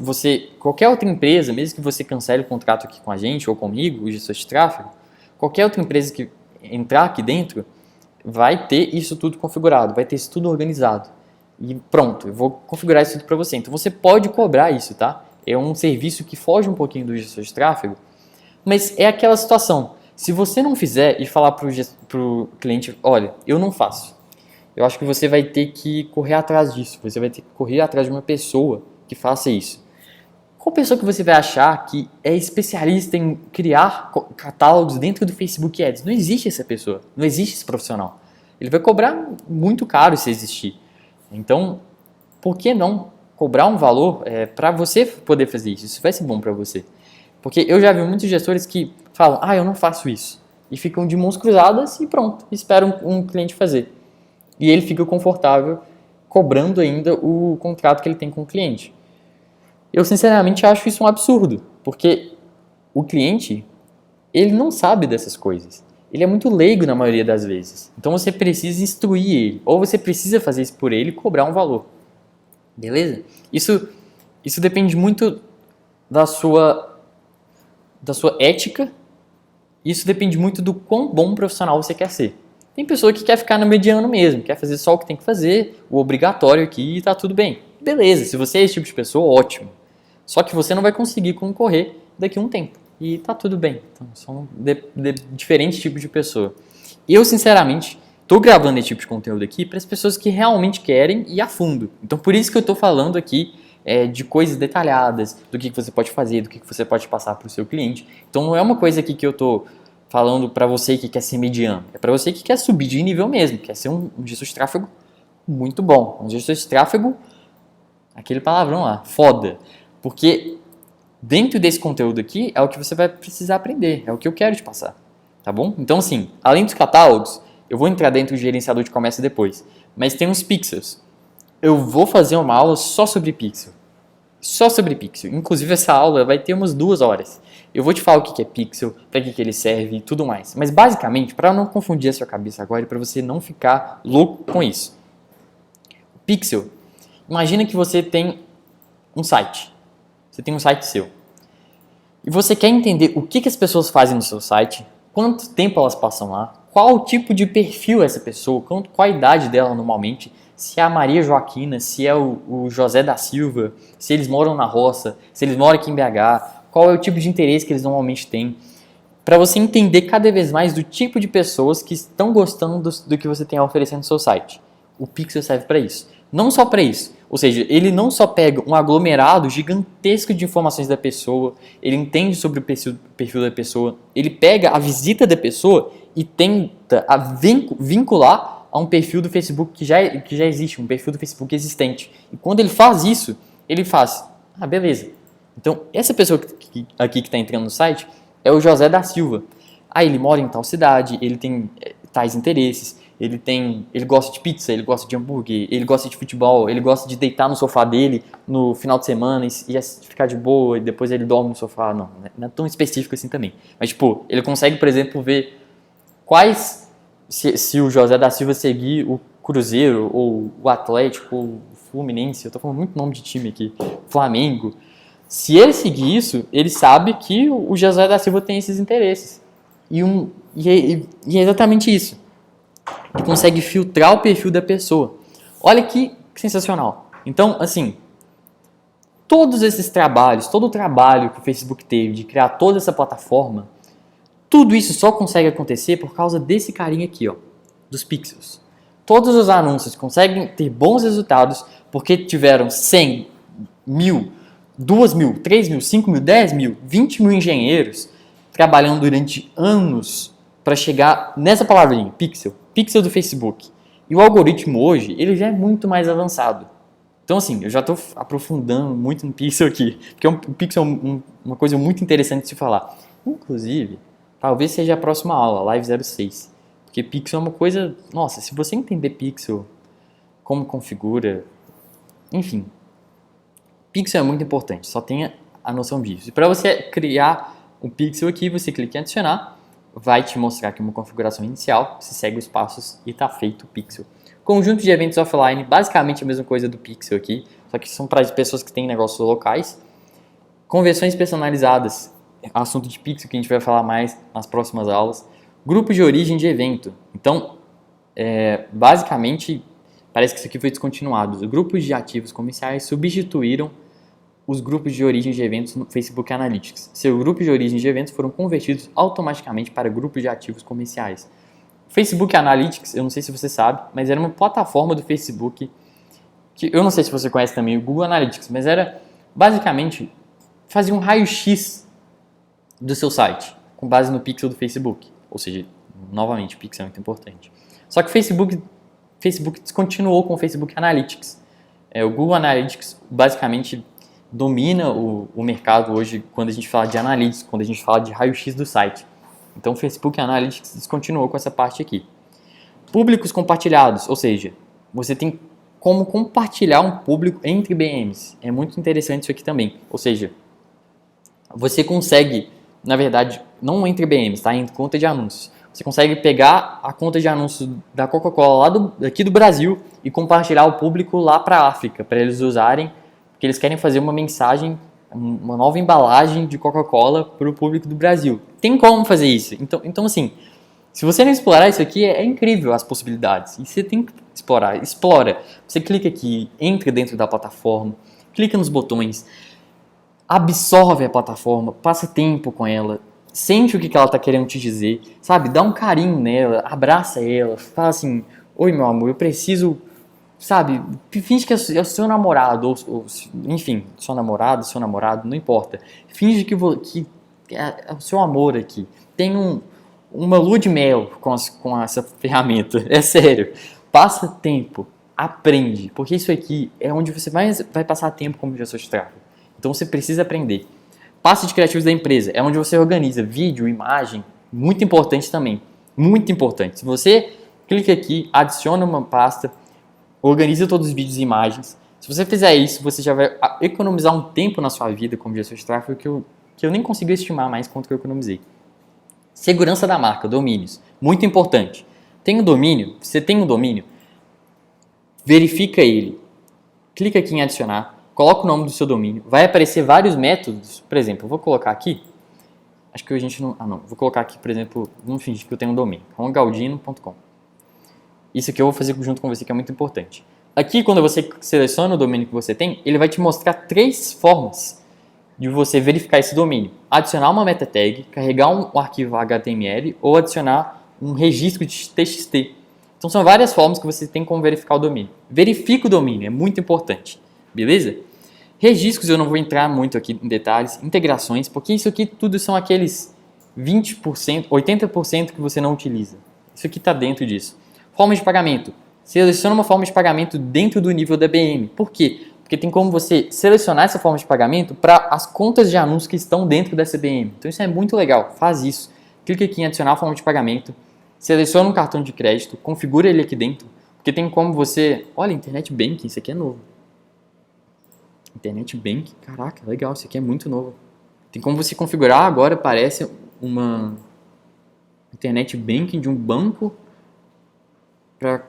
qualquer outra empresa, mesmo que você cancele o contrato aqui com a gente ou comigo, o gestor de tráfego, qualquer outra empresa que entrar aqui dentro vai ter isso tudo configurado, vai ter isso tudo organizado. E pronto, eu vou configurar isso tudo para você. Então você pode cobrar isso, tá? É um serviço que foge um pouquinho do gestor de tráfego, mas é aquela situação. Se você não fizer e falar para o cliente, olha, eu não faço. Eu acho que você vai ter que correr atrás disso. Você vai ter que correr atrás de uma pessoa que faça isso. Qual pessoa que você vai achar que é especialista em criar catálogos dentro do Facebook Ads? Não existe essa pessoa, não existe esse profissional. Ele vai cobrar muito caro se existir. Então, por que não cobrar um valor para você poder fazer isso? Isso vai ser bom para você. Porque eu já vi muitos gestores que falam, eu não faço isso. E ficam de mãos cruzadas e pronto, esperam um cliente fazer. E ele fica confortável cobrando ainda o contrato que ele tem com o cliente. Eu sinceramente acho isso um absurdo, porque o cliente, ele não sabe dessas coisas. Ele é muito leigo na maioria das vezes. Então você precisa instruir ele, ou você precisa fazer isso por ele e cobrar um valor. Beleza? Isso depende muito da sua ética. Isso depende muito do quão bom profissional você quer ser. Tem pessoa que quer ficar no mediano mesmo, quer fazer só o que tem que fazer, o obrigatório aqui e tá tudo bem. Beleza, se você é esse tipo de pessoa, ótimo. Só que você não vai conseguir concorrer daqui a um tempo. E tá tudo bem. Então, são diferentes tipos de pessoa. Eu, sinceramente, tô gravando esse tipo de conteúdo aqui para as pessoas que realmente querem ir a fundo. Então, por isso que eu tô falando aqui de coisas detalhadas, do que você pode fazer, do que você pode passar para o seu cliente. Então, não é uma coisa aqui que eu tô falando para você que quer ser mediano. É para você que quer subir de nível mesmo, quer ser um gestor de tráfego muito bom. Um gestor de tráfego, aquele palavrão lá, foda. Porque dentro desse conteúdo aqui é o que você vai precisar aprender, é o que eu quero te passar, tá bom? Então assim, além dos catálogos, eu vou entrar dentro do gerenciador de comércio depois, mas tem uns pixels. Eu vou fazer uma aula só sobre pixel. Só sobre pixel. Inclusive essa aula vai ter umas 2 horas. Eu vou te falar o que é pixel, para que ele serve e tudo mais. Mas basicamente, para não confundir a sua cabeça agora e para você não ficar louco com isso. Pixel. Imagina que você tem um site. Você tem um site seu. E você quer entender o que as pessoas fazem no seu site, quanto tempo elas passam lá, qual o tipo de perfil é essa pessoa, qual a idade dela normalmente, se é a Maria Joaquina, se é o José da Silva, se eles moram na roça, se eles moram aqui em BH, qual é o tipo de interesse que eles normalmente têm, para você entender cada vez mais do tipo de pessoas que estão gostando do que você tem a oferecer no seu site. O Pixel serve para isso. Não só para isso, ou seja, ele não só pega um aglomerado gigantesco de informações da pessoa, ele entende sobre o perfil da pessoa, ele pega a visita da pessoa e tenta vincular a um perfil do Facebook que já existe, um perfil do Facebook existente. E quando ele faz isso, ele faz, beleza. Então, essa pessoa aqui que está entrando no site é o José da Silva. Ele mora em tal cidade, ele tem tais interesses, ele gosta de pizza, ele gosta de hambúrguer, ele gosta de futebol, ele gosta de deitar no sofá dele no final de semana e ficar de boa e depois ele dorme no sofá. Não é tão específico assim também. Mas, tipo, ele consegue, por exemplo, ver se o José da Silva seguir o Cruzeiro ou o Atlético ou o Fluminense, eu tô falando muito nome de time aqui, Flamengo. Se ele seguir isso, ele sabe que o José da Silva tem esses interesses. E é exatamente isso. Ele consegue filtrar o perfil da pessoa. Olha que sensacional. Então, assim, todos esses trabalhos, todo o trabalho que o Facebook teve de criar toda essa plataforma, tudo isso só consegue acontecer por causa desse carinha aqui, ó, dos pixels. Todos os anúncios conseguem ter bons resultados porque tiveram 100, 1000, 2.000, 3.000, 5.000, 10.000, 20.000 engenheiros trabalhando durante anos para chegar nessa palavrinha, pixel, pixel do Facebook. E o algoritmo hoje, ele já é muito mais avançado. Então, assim, eu já estou aprofundando muito no pixel aqui, porque o pixel é uma coisa muito interessante de se falar. Inclusive, talvez seja a próxima aula, Live 06. Porque pixel é uma coisa... Nossa, se você entender pixel, como configura... Enfim, pixel é muito importante, só tenha a noção disso. E para você criar um pixel aqui, você clica em adicionar, vai te mostrar aqui uma configuração inicial, você segue os passos e está feito o pixel. Conjunto de eventos offline, basicamente a mesma coisa do pixel aqui, só que são para as pessoas que têm negócios locais. Conversões personalizadas, assunto de pixel que a gente vai falar mais nas próximas aulas. Grupos de origem de evento. Então, basicamente, parece que isso aqui foi descontinuado. Os grupos de ativos comerciais substituíram os grupos de origem de eventos no Facebook Analytics. Seus grupos de origem de eventos foram convertidos automaticamente para grupos de ativos comerciais. Facebook Analytics, eu não sei se você sabe, mas era uma plataforma do Facebook que eu não sei se você conhece também o Google Analytics, mas era basicamente fazia um raio-x do seu site com base no pixel do Facebook. Ou seja, novamente, o pixel é muito importante. Só que o Facebook descontinuou com o Facebook Analytics. O Google Analytics basicamente domina o mercado hoje quando a gente fala de Analytics, quando a gente fala de raio-x do site. Então o Facebook Analytics descontinuou com essa parte aqui. Públicos compartilhados, ou seja, você tem como compartilhar um público entre BMs. É muito interessante isso aqui também. Ou seja, você consegue, na verdade, não entre BMs, tá? Entre conta de anúncios. Você consegue pegar a conta de anúncios da Coca-Cola aqui do Brasil e compartilhar o público lá para a África, para eles usarem, porque eles querem fazer uma mensagem, uma nova embalagem de Coca-Cola para o público do Brasil. Tem como fazer isso. Então assim, se você não explorar isso aqui, é incrível as possibilidades. E você tem que explorar. Explora. Você clica aqui, entra dentro da plataforma, clica nos botões, absorve a plataforma, passa tempo com ela, sente o que ela está querendo te dizer, sabe? Dá um carinho nela, abraça ela, fala assim, oi meu amor, eu preciso, sabe? Finge que é o seu namorado, enfim, seu namorado, não importa. Finge que é o seu amor aqui. Tem uma lua de mel com essa ferramenta, é sério. Passa tempo, aprende, porque isso aqui é onde você vai passar tempo como gestor de tráfego. Então você precisa aprender. Pasta de criativos da empresa é onde você organiza vídeo, imagem, muito importante também. Muito importante. Se você clica aqui, adiciona uma pasta, organiza todos os vídeos e imagens. Se você fizer isso, você já vai economizar um tempo na sua vida como gestor de tráfego que eu nem consigo estimar mais quanto que eu economizei. Segurança da marca, domínios. Muito importante. Você tem um domínio, verifica ele. Clica aqui em adicionar. Coloca o nome do seu domínio, vai aparecer vários métodos, por exemplo, eu vou colocar aqui, acho que a gente não, vou colocar aqui, por exemplo, vamos fingir que eu tenho um domínio, rongaldino.com. Isso aqui eu vou fazer junto com você que é muito importante. Aqui, quando você seleciona o domínio que você tem, ele vai te mostrar 3 formas de você verificar esse domínio. Adicionar uma meta tag, carregar um arquivo HTML ou adicionar um registro de TXT. Então são várias formas que você tem como verificar o domínio. Verifica o domínio, é muito importante. Beleza? Registros eu não vou entrar muito aqui em detalhes, integrações, porque isso aqui tudo são aqueles 20%, 80% que você não utiliza. Isso aqui está dentro disso. Forma de pagamento. Seleciona uma forma de pagamento dentro do nível da BM. Por quê? Porque tem como você selecionar essa forma de pagamento para as contas de anúncios que estão dentro dessa BM. Então isso é muito legal, faz isso. Clica aqui em adicionar a forma de pagamento, seleciona um cartão de crédito, configura ele aqui dentro, porque tem como você... Olha, Internet Banking, isso aqui é novo. Internet Bank, caraca, legal, isso aqui é muito novo. Tem como você configurar agora, parece uma Internet Banking de um banco para...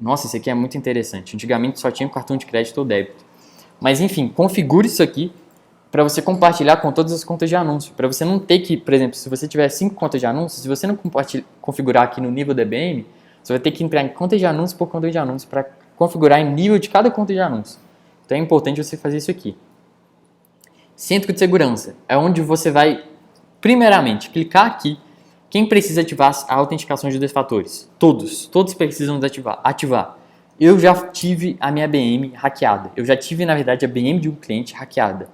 Nossa, isso aqui é muito interessante. Antigamente só tinha o cartão de crédito ou débito. Mas enfim, configure isso aqui para você compartilhar com todas as contas de anúncio. Para você não ter que, por exemplo, se você tiver 5 contas de anúncio, se você não configurar aqui no nível da BM, você vai ter que entrar em conta de anúncio por conta de anúncio para configurar em nível de cada conta de anúncio. Então é importante você fazer isso aqui. Centro de segurança é onde você vai, primeiramente, clicar aqui. Quem precisa ativar a autenticação de 2 fatores? Todos precisam ativar. Eu já tive a minha ABM hackeada. Eu já tive, na verdade, a ABM de um cliente hackeada.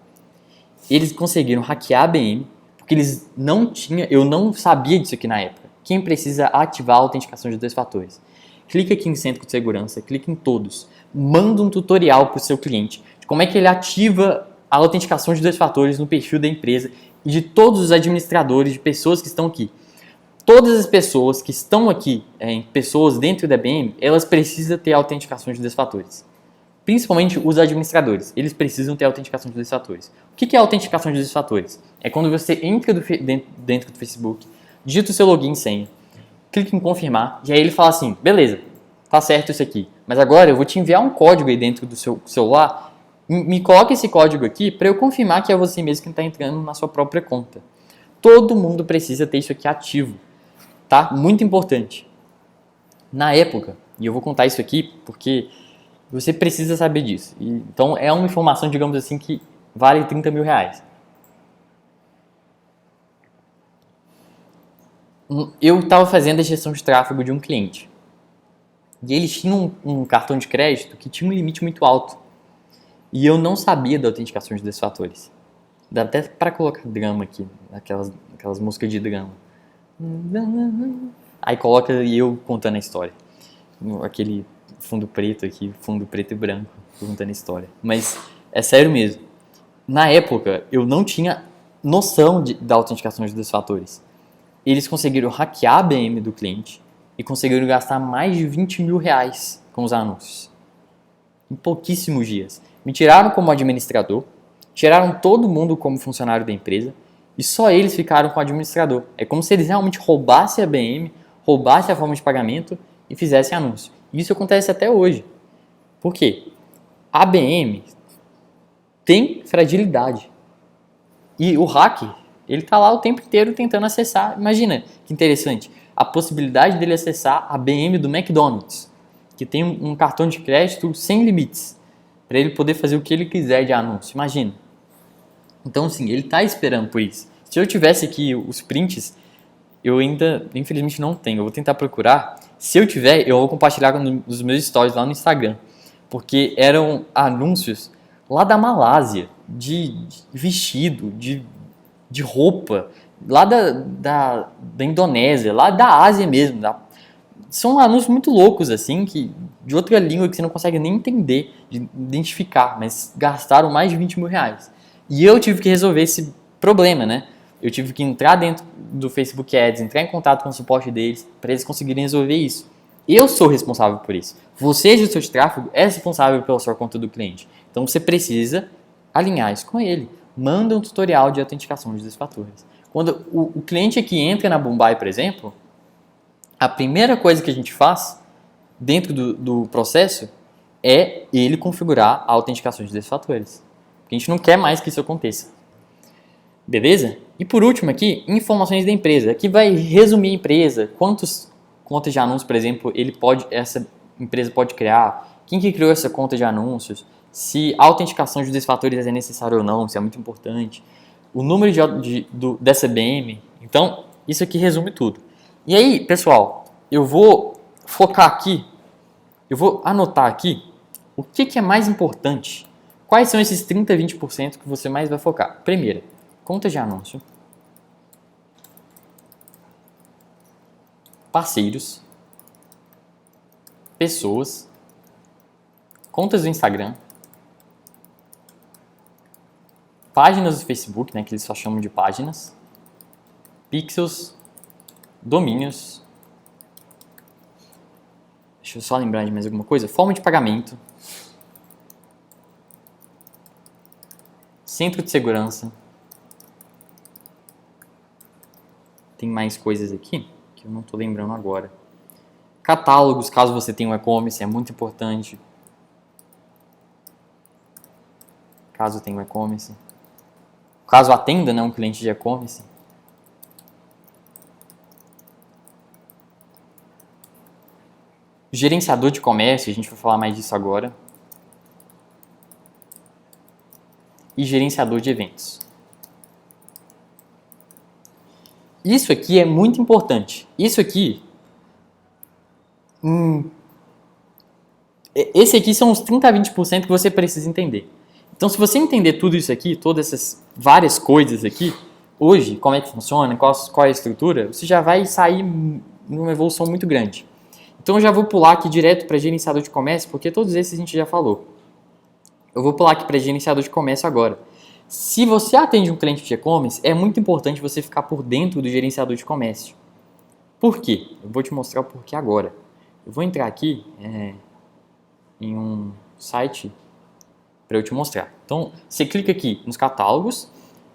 Eles conseguiram hackear a ABM porque eles não tinham, eu não sabia disso aqui na época. Quem precisa ativar a autenticação de 2 fatores? Clica aqui em Centro de Segurança, clica em Todos. Manda um tutorial para o seu cliente de como é que ele ativa a autenticação de 2 fatores no perfil da empresa e de todos os administradores, de pessoas que estão aqui. Todas as pessoas que estão aqui, pessoas dentro da ABM, elas precisam ter autenticação de 2 fatores. Principalmente os administradores, eles precisam ter autenticação de 2 fatores. O que é autenticação de 2 fatores? É quando você entra dentro do Facebook, digita o seu login e senha, clica em confirmar, e aí ele fala assim, beleza, tá certo isso aqui, mas agora eu vou te enviar um código aí dentro do seu celular, me coloca esse código aqui para eu confirmar que é você mesmo que está entrando na sua própria conta. Todo mundo precisa ter isso aqui ativo, tá? Muito importante. Na época, e eu vou contar isso aqui porque você precisa saber disso. Então é uma informação, digamos assim, que vale 30 mil reais. Eu estava fazendo a gestão de tráfego de um cliente. E eles tinham um cartão de crédito que tinha um limite muito alto. E eu não sabia da autenticação de 2 fatores. Dá até para colocar drama aqui, aquelas músicas de drama. Aí coloca eu contando a história. Aquele fundo preto aqui, fundo preto e branco, contando a história. Mas é sério mesmo. Na época, eu não tinha noção da autenticação de 2 fatores. Eles conseguiram hackear a ABM do cliente e conseguiram gastar mais de 20 mil reais com os anúncios. Em pouquíssimos dias. Me tiraram como administrador, tiraram todo mundo como funcionário da empresa e só eles ficaram com o administrador. É como se eles realmente roubassem a ABM, roubassem a forma de pagamento e fizessem anúncio. Isso acontece até hoje. Por quê? A ABM tem fragilidade. E o hacker, ele está lá o tempo inteiro tentando acessar. Imagina que interessante, a possibilidade dele acessar a ABM do McDonald's, que tem um cartão de crédito sem limites, para ele poder fazer o que ele quiser de anúncio. Imagina. Então, sim, ele está esperando por isso. Se eu tivesse aqui os prints, eu ainda, infelizmente, não tenho. Eu vou tentar procurar. Se eu tiver, eu vou compartilhar nos meus stories lá no Instagram. Porque eram anúncios lá da Malásia, de vestido, de roupa, lá da Indonésia, lá da Ásia mesmo. São anúncios muito loucos, assim, de outra língua que você não consegue nem entender, identificar, mas gastaram mais de 20 mil reais. E eu tive que resolver esse problema, né? Eu tive que entrar dentro do Facebook Ads, entrar em contato com o suporte deles, para eles conseguirem resolver isso. Eu sou responsável por isso. Você, gestor de tráfego, é responsável pela sua conta do cliente. Então você precisa alinhar isso com ele. Manda um tutorial de autenticação de 2 fatores. Quando o cliente aqui entra na Bombay, por exemplo, a primeira coisa que a gente faz dentro do processo é ele configurar a autenticação de 2 fatores. Porque a gente não quer mais que isso aconteça. Beleza? E por último aqui, informações da empresa. Aqui vai resumir a empresa, quantas contas de anúncios, por exemplo, essa empresa pode criar, quem que criou essa conta de anúncios, se a autenticação de 2 fatores é necessária ou não, se é muito importante, o número dessa BM. Então, isso aqui resume tudo. E aí, pessoal, eu vou focar aqui, eu vou anotar aqui o que é mais importante. Quais são esses 30, 20% que você mais vai focar? Primeiro, contas de anúncio, parceiros, pessoas, contas do Instagram, páginas do Facebook, né, que eles só chamam de páginas, pixels, domínios, deixa eu só lembrar de mais alguma coisa, forma de pagamento, centro de segurança, tem mais coisas aqui que eu não estou lembrando agora, catálogos, caso você tenha um e-commerce, é muito importante, caso tenha um e-commerce, caso atenda, né, um cliente de e-commerce, gerenciador de comércio, a gente vai falar mais disso agora, e gerenciador de eventos. Isso aqui é muito importante. Isso aqui, esse aqui são os 30 a 20% que você precisa entender. Então, se você entender tudo isso aqui, todas essas várias coisas aqui, hoje, como é que funciona, qual é a estrutura, você já vai sair numa evolução muito grande. Então, eu já vou pular aqui direto para gerenciador de comércio, porque todos esses a gente já falou. Eu vou pular aqui para gerenciador de comércio agora. Se você atende um cliente de e-commerce, é muito importante você ficar por dentro do gerenciador de comércio. Por quê? Eu vou te mostrar o porquê agora. Eu vou entrar aqui em um site para eu te mostrar. Então, você clica aqui nos catálogos,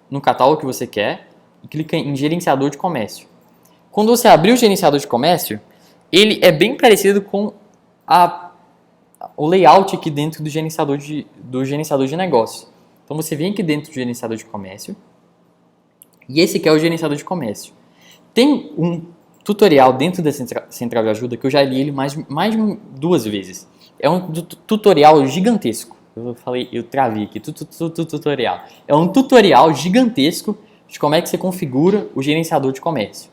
no catálogo que você quer, e clica em gerenciador de comércio. Quando você abrir o gerenciador de comércio, ele é bem parecido com o layout aqui dentro do gerenciador de negócio. Então, você vem aqui dentro do gerenciador de comércio, e esse aqui é o gerenciador de comércio. Tem um tutorial dentro da central de ajuda que eu já li ele mais de 2 vezes. É um tutorial gigantesco. Eu travei aqui, tutorial. É um tutorial gigantesco de como é que você configura o gerenciador de comércio.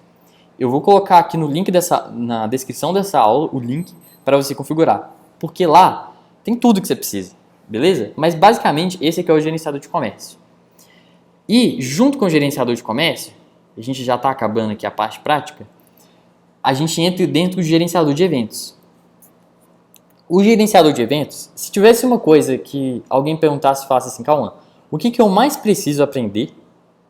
Eu vou colocar aqui no link na descrição dessa aula o link para você configurar. Porque lá tem tudo que você precisa, beleza? Mas basicamente esse aqui é o gerenciador de comércio. E junto com o gerenciador de comércio, a gente já está acabando aqui a parte prática, a gente entra dentro do gerenciador de eventos. O gerenciador de eventos, se tivesse uma coisa que alguém perguntasse, falasse assim, Cauã, o que eu mais preciso aprender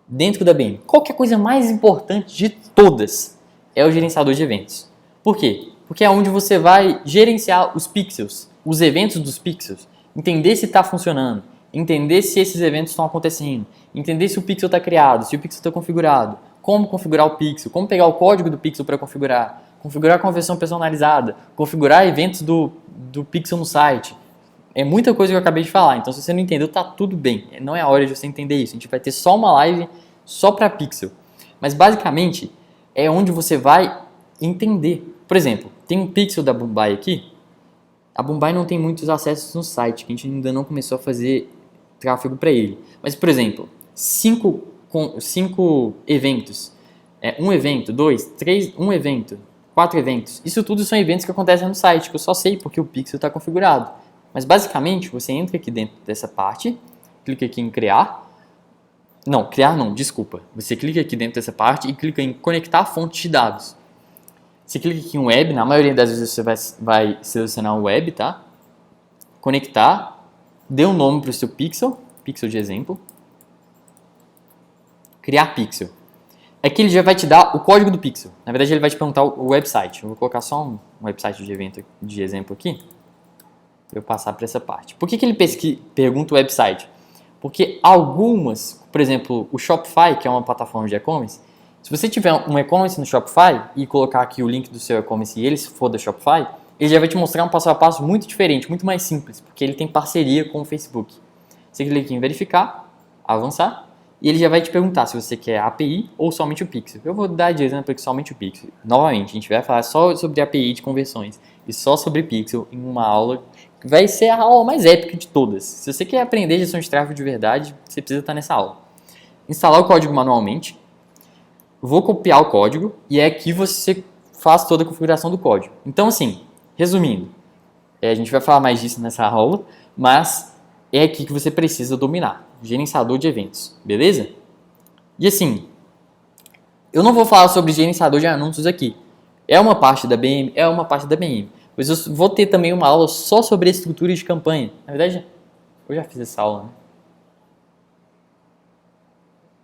dentro da BM? Qual que é a coisa mais importante de todas? É o gerenciador de eventos. Por quê? Porque é onde você vai gerenciar os pixels, os eventos dos pixels, entender se está funcionando, entender se esses eventos estão acontecendo, entender se o pixel está criado, se o pixel está configurado, como configurar o pixel, como pegar o código do pixel para configurar a conversão personalizada, configurar eventos do pixel no site. É muita coisa que eu acabei de falar, então se você não entendeu, tá tudo bem. Não é a hora de você entender isso. A gente vai ter só uma live só para pixel. Mas basicamente é onde você vai entender. Por exemplo, tem um pixel da Boombai aqui. A Boombai não tem muitos acessos no site, que a gente ainda não começou a fazer tráfego para ele. Mas, por exemplo, 5 eventos. 1 evento, 2, 3, 1 evento. 4 eventos. Isso tudo são eventos que acontecem no site, que eu só sei porque o pixel está configurado. Mas basicamente, você entra aqui dentro dessa parte, clica aqui em criar. Não, criar não, desculpa. Você clica aqui dentro dessa parte e clica em conectar fontes de dados. Você clica aqui em web, na maioria das vezes você vai selecionar o web, tá? Conectar, dê um nome para o seu pixel de exemplo. Criar pixel. Aqui ele já vai te dar o código do pixel. Na verdade, ele vai te perguntar o website. Eu vou colocar só um website de exemplo aqui, para eu passar para essa parte. Por que ele pergunta o website? Porque algumas, por exemplo, o Shopify, que é uma plataforma de e-commerce, se você tiver um e-commerce no Shopify e colocar aqui o link do seu e-commerce e ele for da Shopify, ele já vai te mostrar um passo a passo muito diferente, muito mais simples, porque ele tem parceria com o Facebook. Você clica em verificar, avançar, e ele já vai te perguntar se você quer a API ou somente o Pixel. Eu vou dar de exemplo aqui somente o Pixel. Novamente, a gente vai falar só sobre API de conversões e só sobre Pixel em uma aula que vai ser a aula mais épica de todas. Se você quer aprender gestão de tráfego de verdade, você precisa estar nessa aula. Instalar o código manualmente. Vou copiar o código e é aqui você faz toda a configuração do código. Então, assim, resumindo, a gente vai falar mais disso nessa aula, mas é aqui que você precisa dominar. Gerenciador de eventos, beleza? E assim, eu não vou falar sobre gerenciador de anúncios aqui. É uma parte da BM, mas eu vou ter também uma aula só sobre estrutura de campanha. Na verdade, eu já fiz essa aula, né?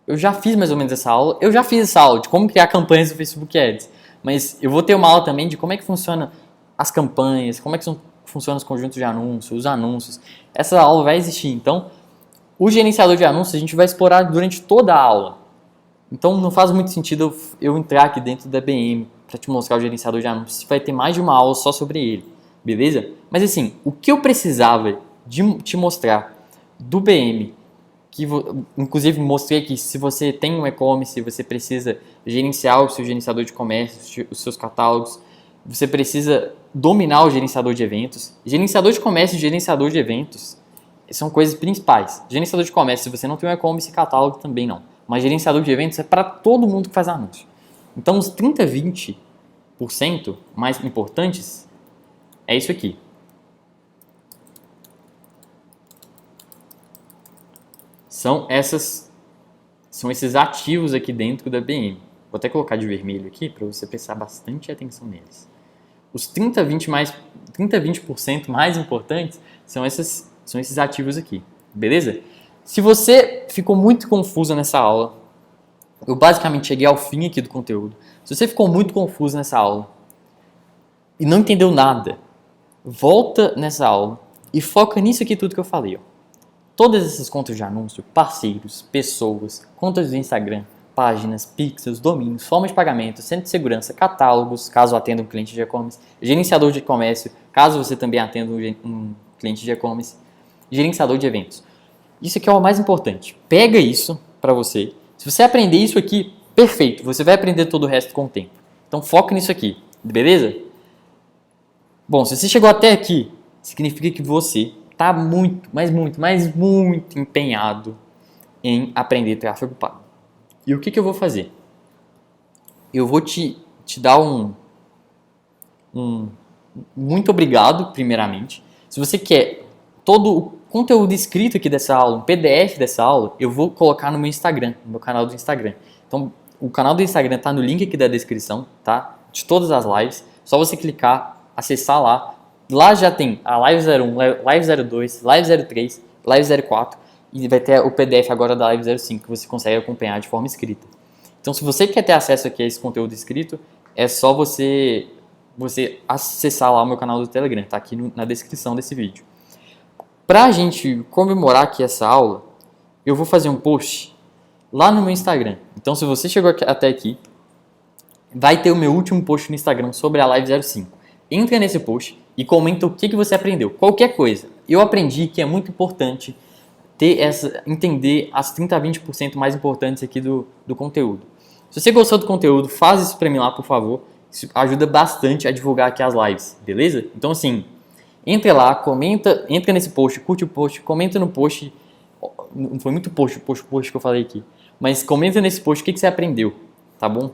Eu já fiz mais ou menos essa aula. Eu já fiz essa aula de como criar campanhas no Facebook Ads. Mas eu vou ter uma aula também de como é que funciona as campanhas, como é que funcionam os conjuntos de anúncios, os anúncios. Essa aula vai existir. Então, o gerenciador de anúncios a gente vai explorar durante toda a aula. Então, não faz muito sentido eu entrar aqui dentro da BM para te mostrar o gerenciador de anúncios. Vai ter mais de uma aula só sobre ele. Beleza? Mas assim, o que eu precisava de te mostrar do BM, que inclusive mostrei que se você tem um e-commerce, você precisa gerenciar o seu gerenciador de comércio, os seus catálogos, você precisa dominar o gerenciador de eventos. Gerenciador de comércio e gerenciador de eventos são coisas principais. Gerenciador de comércio, se você não tem um e-commerce e catálogo, também não. Mas gerenciador de eventos é para todo mundo que faz anúncio. Então, os 30, 20% mais importantes é isso aqui. São esses ativos aqui dentro da BM. Vou até colocar de vermelho aqui para você prestar bastante atenção neles. Os 30, 20% mais importantes são esses ativos aqui, beleza? Se você ficou muito confuso nessa aula, eu basicamente cheguei ao fim aqui do conteúdo. Se você ficou muito confuso nessa aula e não entendeu nada, volta nessa aula e foca nisso aqui tudo que eu falei. Ó. Todas essas contas de anúncio, parceiros, pessoas, contas do Instagram, páginas, pixels, domínios, formas de pagamento, centro de segurança, catálogos, caso atenda um cliente de e-commerce, gerenciador de comércio, caso você também atenda um cliente de e-commerce, gerenciador de eventos. Isso aqui é o mais importante. Pega isso para você. Se você aprender isso aqui, perfeito. Você vai aprender todo o resto com o tempo. Então foca nisso aqui, beleza? Bom, se você chegou até aqui, significa que você está muito empenhado em aprender tráfego pago. E o que eu vou fazer? Eu vou te dar um muito obrigado, primeiramente. Se você quer todo o conteúdo escrito aqui dessa aula, um PDF dessa aula, eu vou colocar no meu Instagram, no meu canal do Instagram. Então, o canal do Instagram está no link aqui da descrição, tá? De todas as lives. Só você clicar, acessar lá. Lá já tem a Live 01, Live 02, Live 03, Live 04 e vai ter o PDF agora da Live 05 que você consegue acompanhar de forma escrita. Então, se você quer ter acesso aqui a esse conteúdo escrito, é só você acessar lá o meu canal do Telegram, tá aqui na descrição desse vídeo. Pra gente comemorar aqui essa aula, eu vou fazer um post lá no meu Instagram. Então, se você chegou até aqui, vai ter o meu último post no Instagram sobre a Live 05. Entra nesse post e comenta o que você aprendeu, qualquer coisa. Eu aprendi que é muito importante entender as 30 a 20% mais importantes aqui do conteúdo. Se você gostou do conteúdo, faz isso pra mim lá, por favor. Isso ajuda bastante a divulgar aqui as lives, beleza? Então, assim, entra lá, comenta, entra nesse post, curte o post, comenta no post. Não foi muito post que eu falei aqui. Mas comenta nesse post o que você aprendeu, tá bom?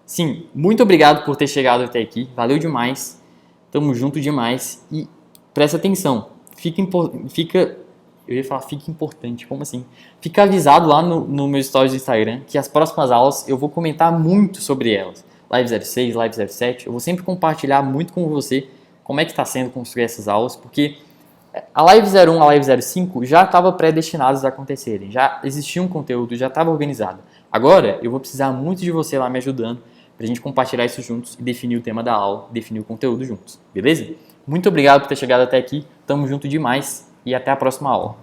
Sim, muito obrigado por ter chegado até aqui. Valeu demais. Tamo junto demais. E presta atenção. Eu ia falar fica importante, como assim? Fica avisado lá no meu stories do Instagram que as próximas aulas eu vou comentar muito sobre elas. Live 06, Live 07, eu vou sempre compartilhar muito com você como é que está sendo construir essas aulas, porque a Live 01, a Live 05 já estava predestinadas a acontecerem, já existia um conteúdo, já estava organizado. Agora eu vou precisar muito de você lá me ajudando para a gente compartilhar isso juntos e definir o tema da aula, definir o conteúdo juntos, beleza? Muito obrigado por ter chegado até aqui, tamo junto demais e até a próxima aula.